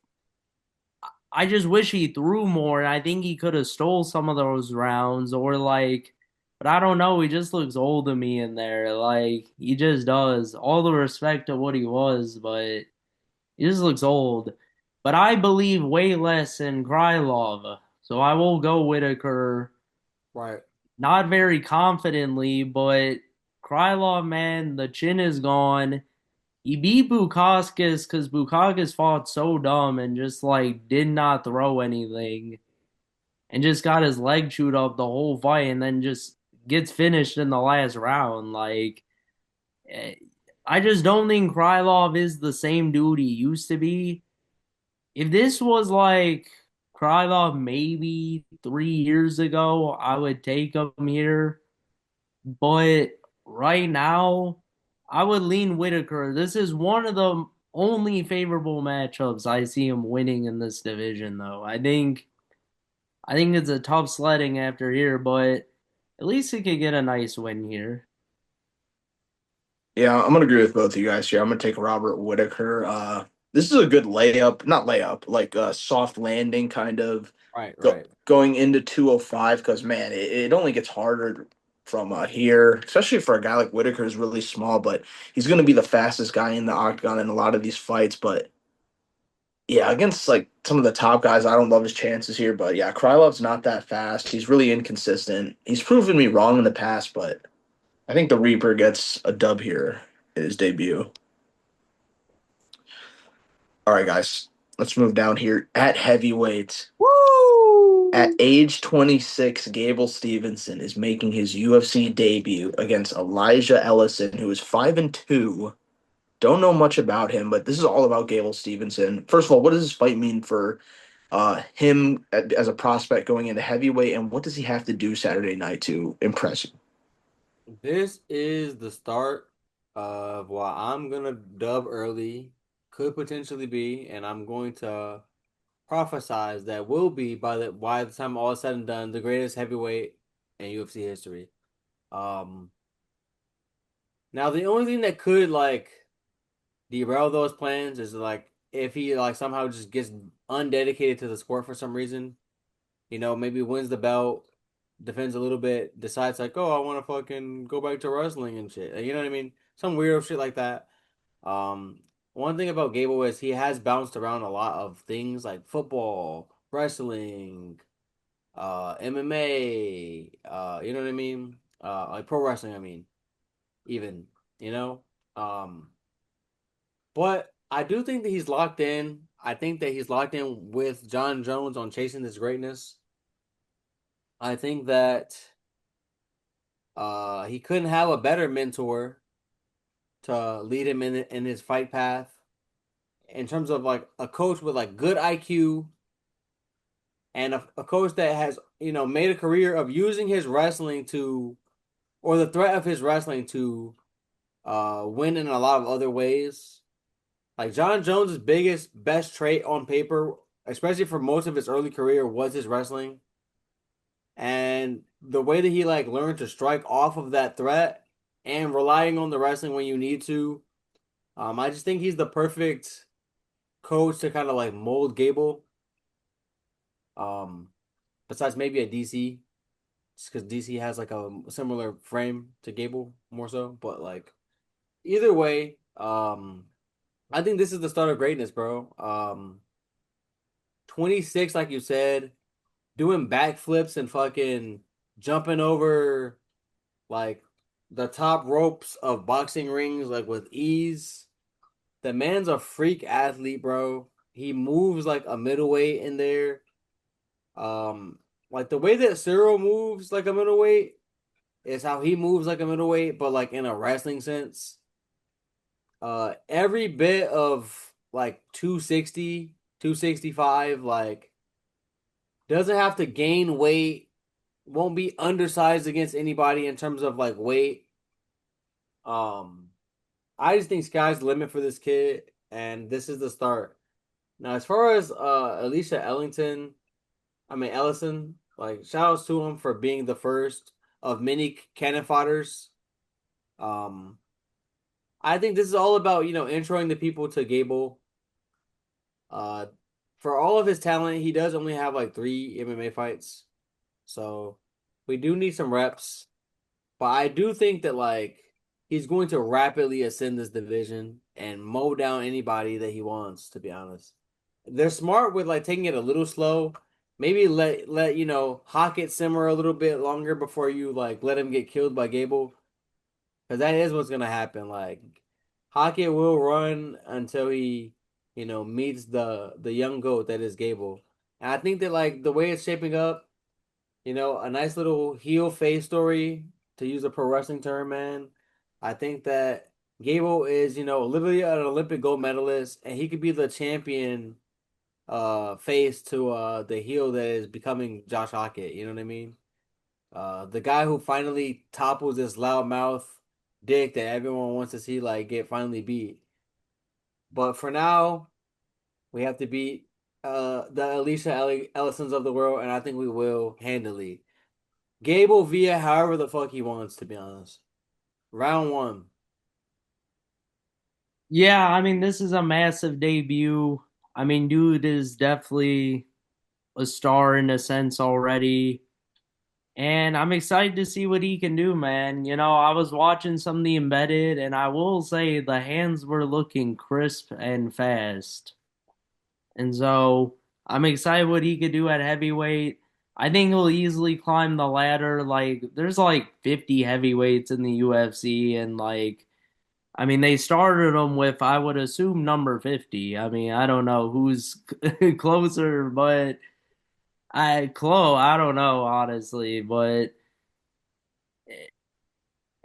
I just wish he threw more. I think he could have stole some of those rounds or like, but I don't know. He just looks old to me in there. Like he just does. All the respect to what he was, but he just looks old. But I believe way less in Krylov, so I will go Whitaker. Right. Not very confidently, but Krylov, man, the chin is gone. He beat Bukauskas because Bukauskas fought so dumb and just like did not throw anything and just got his leg chewed up the whole fight and then just gets finished in the last round. Like, eh, I just don't think Krylov is the same dude he used to be. If this was like Krylov maybe 3 years ago, I would take him here. But right now, I would lean Whitaker. This is one of the only favorable matchups I see him winning in this division, though. I think it's a tough sledding after here, but at least he could get a nice win here. Yeah, I'm gonna agree with both of you guys here. I'm gonna take Robert Whitaker. This is a good layup, not layup, like a soft landing kind of Right. Right. going into 205 because man, it only gets harder from here, especially for a guy like Whitaker who's really small, but he's gonna be the fastest guy in the octagon in a lot of these fights. But yeah, against like some of the top guys, I don't love his chances here. But yeah, Krylov's not that fast. He's really inconsistent. He's proven me wrong in the past, but I think the Reaper gets a dub here in his debut. All right, guys, let's move down here at heavyweight. At Woo! age 26, Gable Stevenson is making his UFC debut against Elijah Ellison, who is 5-2. Don't know much about him, but this is all about Gable Stevenson. First of all, what does this fight mean for him as a prospect going into heavyweight, and what does he have to do Saturday night to impress you? This is the start of what I'm gonna dub early, could potentially be, and I'm going to prophesize that will be by the time all is said and done, the greatest heavyweight in UFC history. Um, Now the only thing that could like derail those plans is like if he like somehow just gets undedicated to the sport for some reason, maybe wins the belt, defends a little bit, decides like, oh, I want to fucking go back to wrestling and shit. You know what I mean? Some weirdo shit like that. Um, One thing about Gable is he has bounced around a lot of things like football, wrestling, MMA, you know what I mean? Like pro wrestling, I mean, even, you know? Um, but I do think that he's locked in. I think that he's locked in with John Jones on chasing this greatness. I think that he couldn't have a better mentor to lead him in his fight path. In terms of like a coach with like good IQ and a coach that has made a career of using his wrestling to or the threat of his wrestling to win in a lot of other ways. Like John Jones' biggest best trait on paper, especially for most of his early career, was his wrestling. And the way that he like learned to strike off of that threat and relying on the wrestling when you need to. I just think he's the perfect coach to kind of like mold Gable. Um, Besides maybe a DC, just because DC has like a similar frame to Gable more so. But like either way, I think this is the start of greatness, bro. 26, like you said, doing backflips and fucking jumping over like the top ropes of boxing rings like with ease. The man's a freak athlete, bro. He moves like a middleweight in there. Um, like the way that Cyril moves like a middleweight is how he moves like a middleweight, but like in a wrestling sense. Every bit of like 260. 265, like doesn't have to gain weight, won't be undersized against anybody in terms of like weight. Um, I just think sky's the limit for this kid, and this is the start. Now, as far as Alicia Ellison, like shout outs to him for being the first of many cannon fodders. Um, I think this is all about, introing the people to Gable. Uh, for all of his talent, he does only have like 3 MMA fights. So we do need some reps. But I do think that like he's going to rapidly ascend this division and mow down anybody that he wants, to be honest. They're smart with like taking it a little slow. Maybe let Hockett simmer a little bit longer before you like let him get killed by Gable. Because that is what's gonna happen. Like Hockett will run until he, meets the young goat that is Gable. And I think that like the way it's shaping up, a nice little heel face story to use a pro wrestling term, man. I think that Gable is, literally an Olympic gold medalist, and he could be the champion face to the heel that is becoming Josh Hockett, you know what I mean? The guy who finally topples this loudmouth dick that everyone wants to see like get finally beat. But for now, we have to beat the Ellisons of the world, and I think we will handily. Gable via however the fuck he wants, to be honest. Round one. Yeah, I mean, this is a massive debut. I mean, dude is definitely a star in a sense already. And I'm excited to see what he can do, man. I was watching some of the embedded, and I will say the hands were looking crisp and fast. And so I'm excited what he could do at heavyweight. I think he'll easily climb the ladder. Like, there's like 50 heavyweights in the UFC, and like, I mean, they started him with, I would assume, number 50. I mean, I don't know who's closer, but I don't know, honestly. But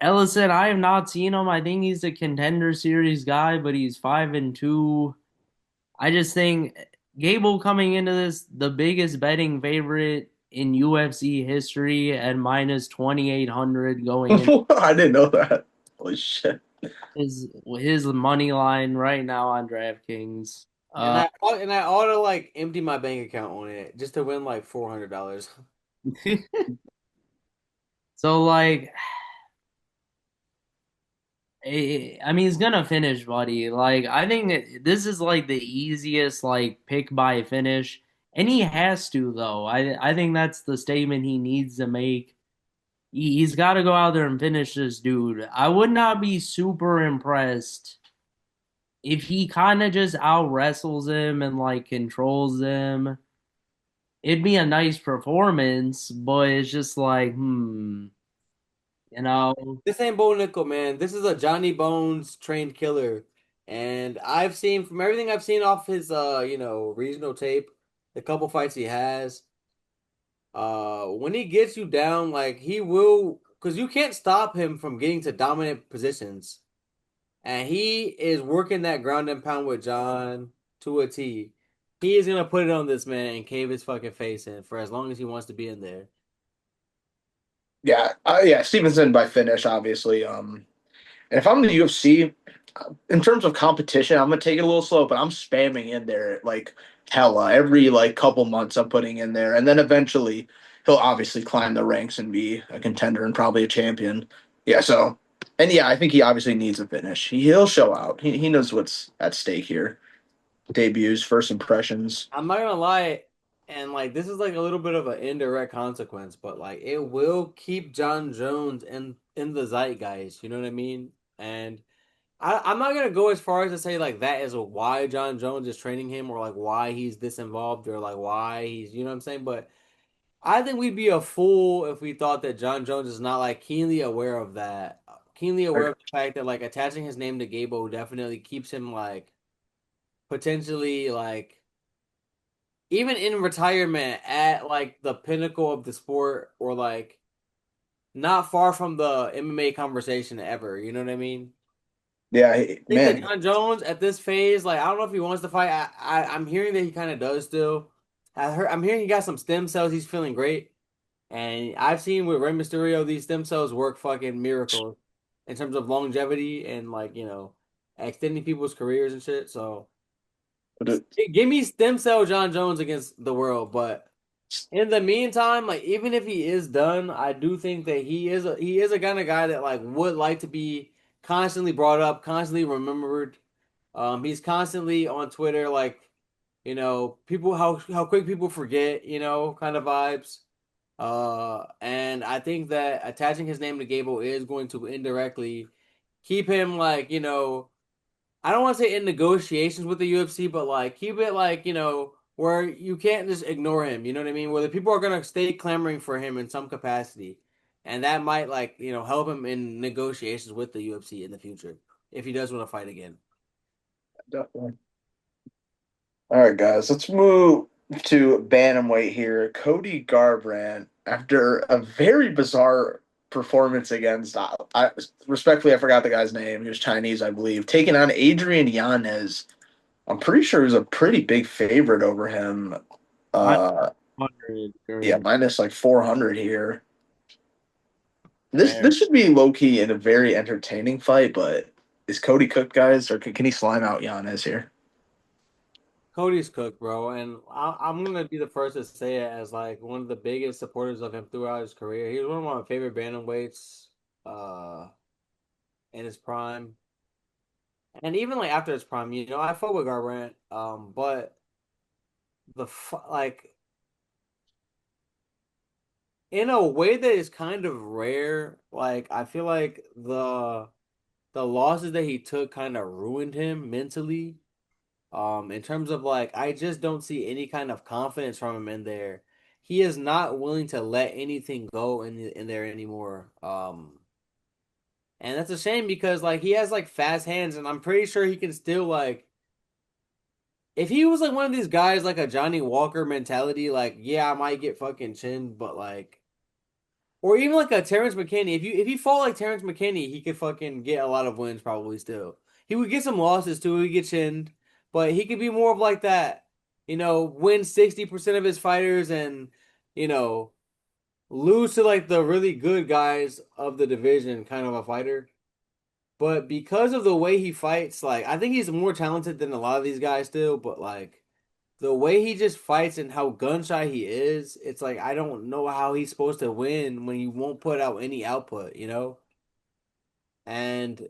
Ellison, I have not seen him. I think he's a contender series guy, but he's 5-2. I just think Gable coming into this the biggest betting favorite in UFC history at minus 2,800 going in I didn't know that. Holy shit. his money line right now on DraftKings. And Uh, I ought to like empty my bank account on it just to win like $400. so like, I mean, he's gonna finish, buddy. Like, I think this is like the easiest like pick by finish, and he has to though. I think that's the statement he needs to make. He's got to go out there and finish this dude. I would not be super impressed if he kind of just out wrestles him and like controls him. It'd be a nice performance, but it's just like, you know. This ain't Bo Nickel, man. This is a Johnny Bones trained killer. And I've seen from everything I've seen off his regional tape, the couple fights he has, when he gets you down, like he will, because you can't stop him from getting to dominant positions. And he is working that ground and pound with John to a T. He is gonna put it on this man and cave his fucking face in for as long as he wants to be in there. Yeah, Stevenson by finish, obviously. And if I'm the UFC, in terms of competition, I'm gonna take it a little slow, but I'm spamming in there like hella every like couple months. I'm putting in there, and then eventually he'll obviously climb the ranks and be a contender and probably a champion. Yeah, so and yeah, I think he obviously needs a finish. He'll show out. He knows what's at stake here. Debuts, first impressions. I'm not gonna lie, and like this is like a little bit of an indirect consequence, but like it will keep John Jones in the zeitgeist. You know what I mean? And I'm not gonna go as far as to say like that is why John Jones is training him, or like why he's this involved, or like why he's, you know what I'm saying? But I think we'd be a fool if we thought that John Jones is not like keenly aware of that, keenly aware of the fact that like attaching his name to Gable definitely keeps him like potentially like even in retirement at like the pinnacle of the sport, or like not far from the MMA conversation ever. You know what I mean? Yeah, I think that man. John Jones at this phase, like I don't know if he wants to fight. I'm hearing that he kind of does still. I'm hearing he got some stem cells. He's feeling great, and I've seen with Rey Mysterio these stem cells work fucking miracles in terms of longevity and like extending people's careers and shit. So give me stem cell John Jones against the world, but in the meantime, like even if he is done, I do think that he is a kind of guy that like would like to be constantly brought up, constantly remembered. He's constantly on Twitter, like people how quick people forget, kind of vibes. And I think that attaching his name to Gable is going to indirectly keep him like I don't want to say in negotiations with the UFC, but like keep it like, where you can't just ignore him. You know what I mean? Where the people are gonna stay clamoring for him in some capacity. And that might like, help him in negotiations with the UFC in the future if he does want to fight again. Definitely. All right, guys, let's move to bantamweight here. Cody Garbrandt, after a very bizarre performance against, respectfully, I forgot the guy's name. He was Chinese, I believe. Taking on Adrian Yanez. I'm pretty sure he was a pretty big favorite over him. I Uh, yeah, wonder. minus like 400 here. This Fair. this should be low key in a very entertaining fight, but is Cody cooked, guys, or can he slime out Yanez here? Cody's cooked, bro, and I'm gonna be the first to say it as like one of the biggest supporters of him throughout his career. He was one of my favorite bantamweights, in his prime, and even like after his prime. I fought with Garbrandt, but like in a way that is kind of rare. Like I feel like the losses that he took kind of ruined him mentally. In terms of like, I just don't see any kind of confidence from him in there. He is not willing to let anything go in there anymore. And that's a shame because like he has like fast hands, and I'm pretty sure he can still like, if he was like one of these guys like a Johnny Walker mentality, like yeah, I might get fucking chinned, but like, or even like a Terrence McKinney. If he fought like Terrence McKinney, he could fucking get a lot of wins probably still. He would get some losses too. He'd get chinned, but he could be more of like that. Win 60% of his fighters and you know lose to like the really good guys of the division, kind of a fighter. But because of the way he fights, like I think he's more talented than a lot of these guys still. But like the way he just fights and how gun shy he is, it's like I don't know how he's supposed to win when he won't put out any output. And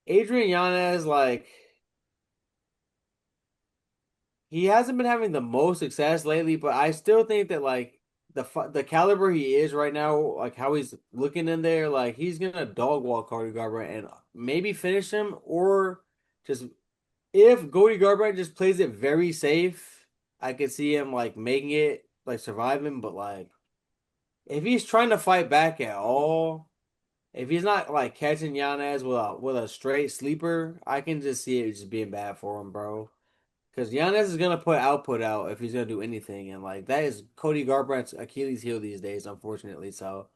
Adrian Yanez, like he hasn't been having the most success lately, but I still think that like the caliber he is right now, like how he's looking in there, like he's gonna dog walk Cody Garbrandt and maybe finish him, or just if Cody Garbrandt just plays it very safe, I could see him like making it, like surviving. But like if he's trying to fight back at all, if he's not like catching Yanez with a straight sleeper, I can just see it just being bad for him, bro. Because Yanez is gonna put output out if he's gonna do anything, and like that is Cody Garbrandt's Achilles heel these days, unfortunately. So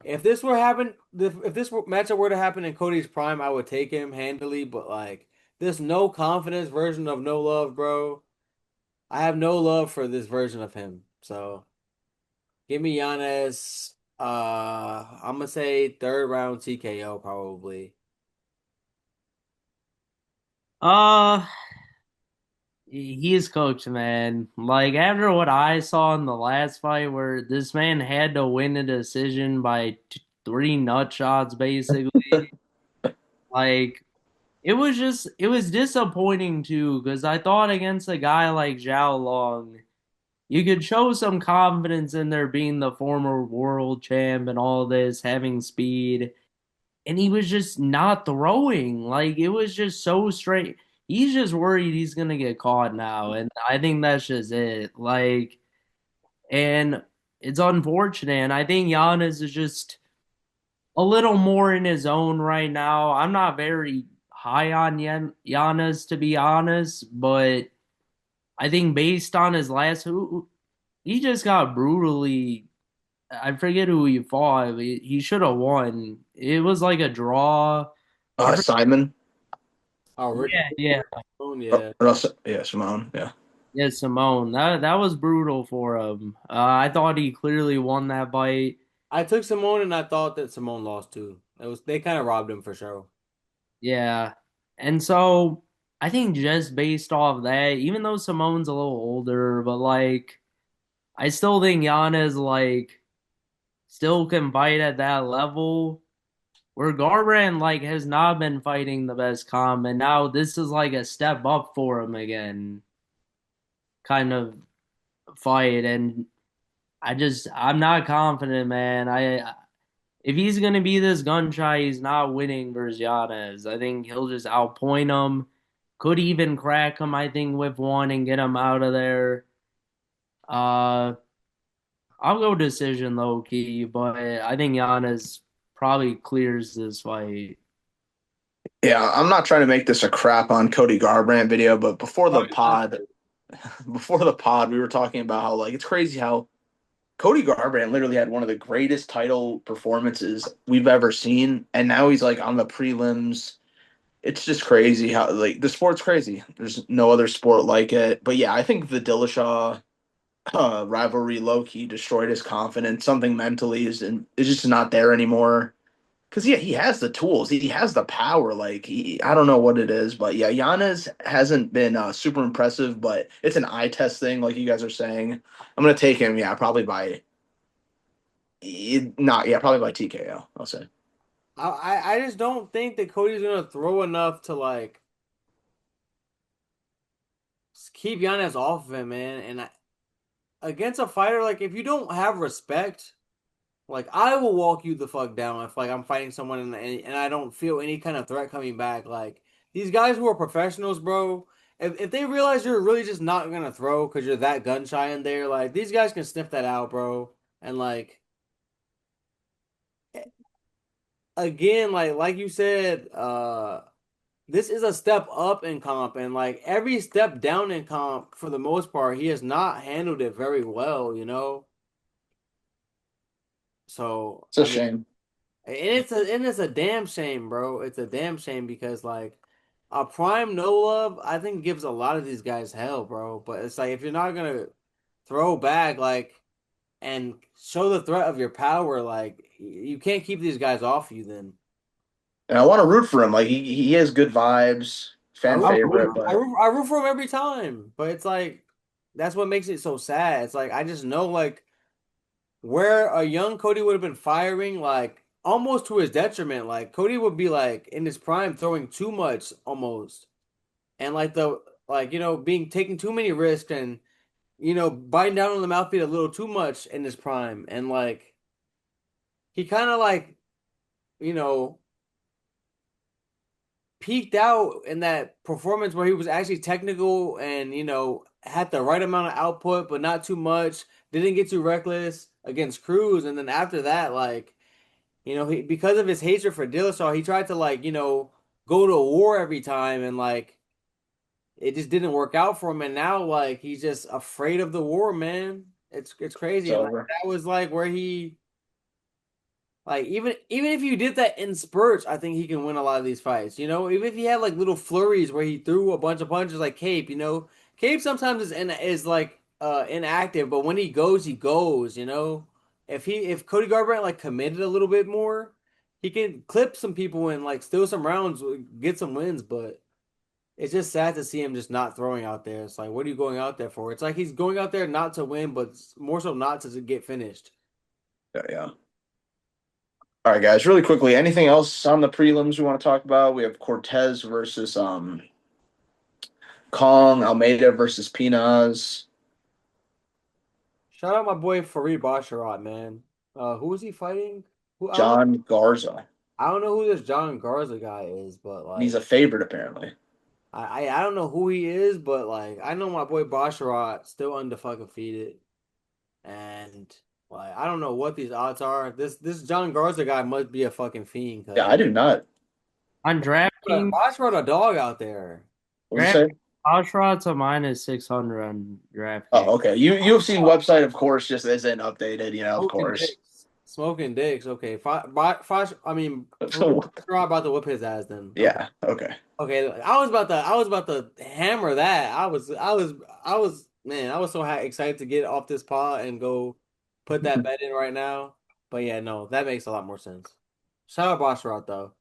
if this matchup were to happen in Cody's prime, I would take him handily. But like this no confidence version of no love, bro. I have no love for this version of him. So give me Yanez. I'm gonna say third round TKO probably. Uh, he is coached, man. Like after what I saw in the last fight, where this man had to win a decision by three nut shots, basically. Like it was disappointing too, because I thought against a guy like Zhao Long, you could show some confidence in there being the former world champ and all this, having speed, and he was just not throwing. Like it was just so straight. He's just worried he's gonna get caught now, and I think that's just it. Like, and it's unfortunate. And I think Giannis is just a little more in his own right now. I'm not very high on Giannis to be honest, but I think based on his last, who he just got brutally. I forget who he fought. He should have won. It was like a draw. Simon. Oh, Rick, Yeah, yeah, yeah. Yeah, Simone. Yeah. yeah. Simone, that was brutal for him. I thought he clearly won that fight. I took Simone and I thought that Simone lost too. It was they kind of robbed him for sure. Yeah, and so I think just based off that, even though Simone's a little older, but like I still think Giannis like still can fight at that level. Where Garbrandt like has not been fighting the best comp, and now this is like a step up for him again, kind of fight. And I'm not confident, man. If he's gonna be this gun shy, he's not winning versus Giannis. I think he'll just outpoint him. Could even crack him, I think, with one and get him out of there. Uh, I'll go decision low key, but I think Giannis probably clears this fight. Yeah, I'm not trying to make this a crap on Cody Garbrandt video, but before the pod, we were talking about how like it's crazy how Cody Garbrandt literally had one of the greatest title performances we've ever seen, and now he's like on the prelims. It's just crazy how like the sport's crazy. There's no other sport like it. But yeah, I think the Dillashaw rivalry low key destroyed his confidence. Something mentally is just not there anymore. Because yeah, he has the tools, he has the power. Like I don't know what it is, but yeah, Giannis hasn't been super impressive. But it's an eye test thing, like you guys are saying. I'm gonna take him. Yeah, probably by not. Yeah, probably by TKO. I'll say. I just don't think that Cody's gonna throw enough to like keep Giannis off of him, man. And against a fighter, like if you don't have respect, like I will walk you the fuck down if like I'm fighting someone and I don't feel any kind of threat coming back. Like these guys who are professionals, bro. If they realize you're really just not gonna throw because you're that gun shy in there, like these guys can sniff that out, bro. And like again, like you said, this is a step up in comp, and like every step down in comp, for the most part, he has not handled it very well, you know. So It's a I mean, shame. and it's a damn shame, bro. It's a damn shame because like a prime no love, I think gives a lot of these guys hell, bro. But it's like if you're not gonna throw back, like and show the threat of your power, like you can't keep these guys off you. Then And I want to root for him. Like he has good vibes, I fan root, I'm favorite. rooting. But I root for him every time, but it's like that's what makes it so sad. It's like I just know like where a young Cody would have been firing like almost to his detriment. Like Cody would be like in his prime throwing too much almost, and like the like being taking too many risks and biting down on the mouthfeel a little too much in his prime, and like he kind of like you know peaked out in that performance where he was actually technical and had the right amount of output but not too much, didn't get too reckless against Cruz, and then after that like he because of his hatred for Dillashaw he tried to like go to war every time, and like it just didn't work out for him, and now like he's just afraid of the war, man. It's it's crazy, and like over. that was like where he like even if you did that in spurts, I think he can win a lot of these fights. Even if he had like little flurries where he threw a bunch of punches like Cape. Cape sometimes is like inactive, but when he goes, he goes. If Cody Garbrandt like committed a little bit more, he can clip some people and like steal some rounds, get some wins. But it's just sad to see him just not throwing out there. It's like, what are you going out there for? It's like he's going out there not to win, but more so not to get finished. Yeah, yeah. All right, guys. Really quickly, anything else on the prelims we want to talk about? We have Cortez versus Kong, Almeida versus Pinas, Shout out my boy Farid Basharat, man. Who is he fighting? Who John Garza. I don't know who this John Garza guy is, but He's like a favorite apparently. I don't know who he is, but like I know my boy Basharat still undefeated, and like I don't know what these odds are. This John Garza guy must be a fucking fiend, Yeah, cause I do not. On DraftKings, Basharat a dog out there. What'd you Draft say? Oshra to -600 on DraftKings. Oh, okay. UFC website, of course, just isn't updated. Of Smoking course. dicks. Smoking dicks. Okay. I mean, So I'm about to whip his ass then. Okay. yeah, okay. Okay. I was about to hammer that. Man, I was so excited to get off this pod and go put that bet in right now. But yeah, no, that makes a lot more sense. Shout out Basharat though.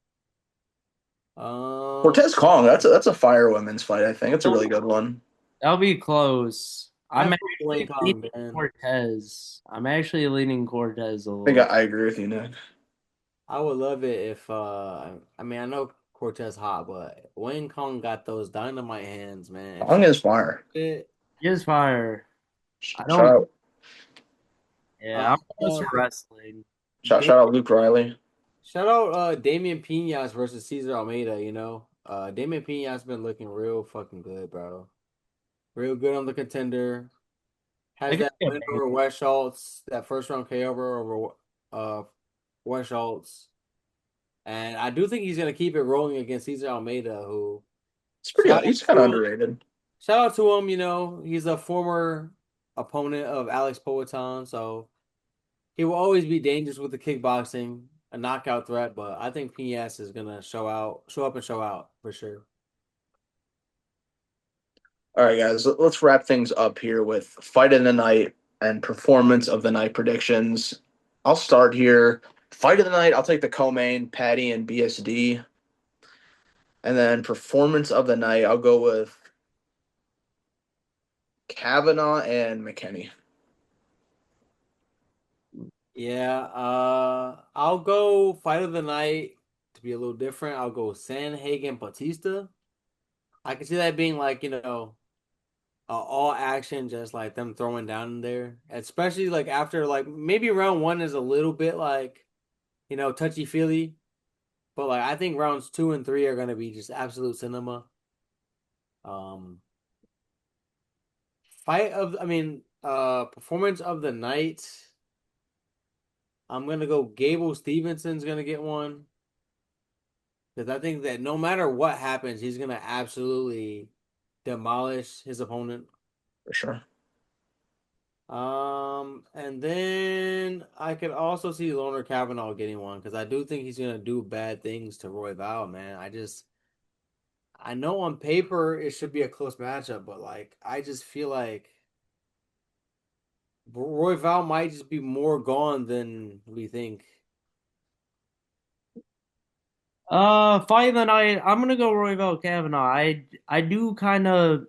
Um, Cortez Kong, that's a fire women's fight, I think. It's a really good one. That'll be close. I I'm fuck with Wayne actually Kong, leaning man. Cortez. I'm actually leaning Cortez a I think little. I agree with you, Nick. I would love it if I mean I know Cortez hot, but Wayne Kong got those dynamite hands, man. If Kong she is fire. fit, Just fire. I Shout don't. out, Yeah, uh, I'm just uh wrestling. shout out Luke Riley. shout out Damian Piñas versus Cesar Almeida, you know. Damian Piñas been looking real fucking good, bro. Real good on the contender. I Has could that see a win bang. over West Schultz, that first round KO over West Schultz. And I do think he's gonna keep it rolling against Cesar Almeida, who It's pretty. shout He's out kind of to him. underrated Shout out to him, you know, he's a former opponent of Alex Poetan, so he will always be dangerous with the kickboxing, a knockout threat, but I think PS is gonna show up and show out for sure. All right, guys, let's wrap things up here with fight of the night and performance of the night predictions. I'll start here. Fight of the night, I'll take the co-main, Patty and BSD. And then performance of the night, I'll go with Kavanaugh and McKinney. Yeah, I'll go fight of the night to be a little different. I'll go Sanhagen Batista. I can see that being like, you know, all action, just like them throwing down in there, especially like after like maybe round one is a little bit like, you know, touchy feely, but like I think rounds two and three are gonna be just absolute cinema. Um, performance of the night. I'm gonna go Gable Stevenson's gonna get one because I think that no matter what happens, he's gonna absolutely demolish his opponent. For sure. And then I could also see Loner Kavanaugh getting one because I do think he's gonna do bad things to Roy Val, man. I know on paper it should be a close matchup, but like I just feel like Roy Val might just be more gone than we think. Fight of the night. I'm gonna go Royval Kavanaugh. I do kind of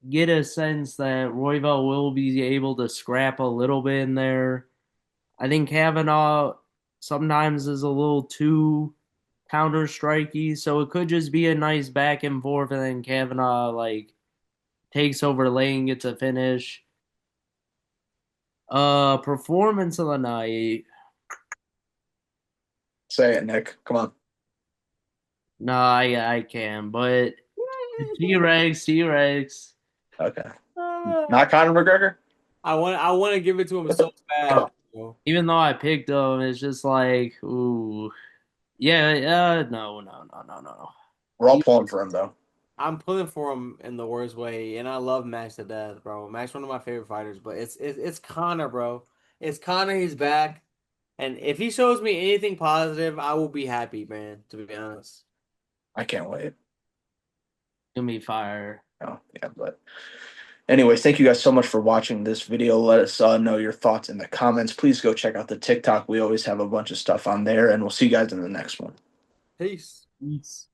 get a sense that Royval will be able to scrap a little bit in there. I think Kavanaugh sometimes is a little too counter striky, so it could just be a nice back and forth, and then Kavanaugh like takes over lane, gets a finish. Performance of the night. Say it, Nick. Come on. No, I can, but T Rex. Okay. Uh, Not Conor McGregor? I want to give it to him so bad, bro. Even though I picked him, it's just like, ooh, yeah, no. We're all He, pulling for him, though. I'm pulling for him in the worst way, and I love Max to death, bro. Max one of my favorite fighters, but it's Connor, bro. It's Connor. He's back, and if he shows me anything positive, I will be happy, man. To be honest. I can't wait. gonna be fire. Oh, yeah, but anyways, thank you guys so much for watching this video. Let us know your thoughts in the comments. Please go check out the TikTok. We always have a bunch of stuff on there, and we'll see you guys in the next one. Peace. Peace.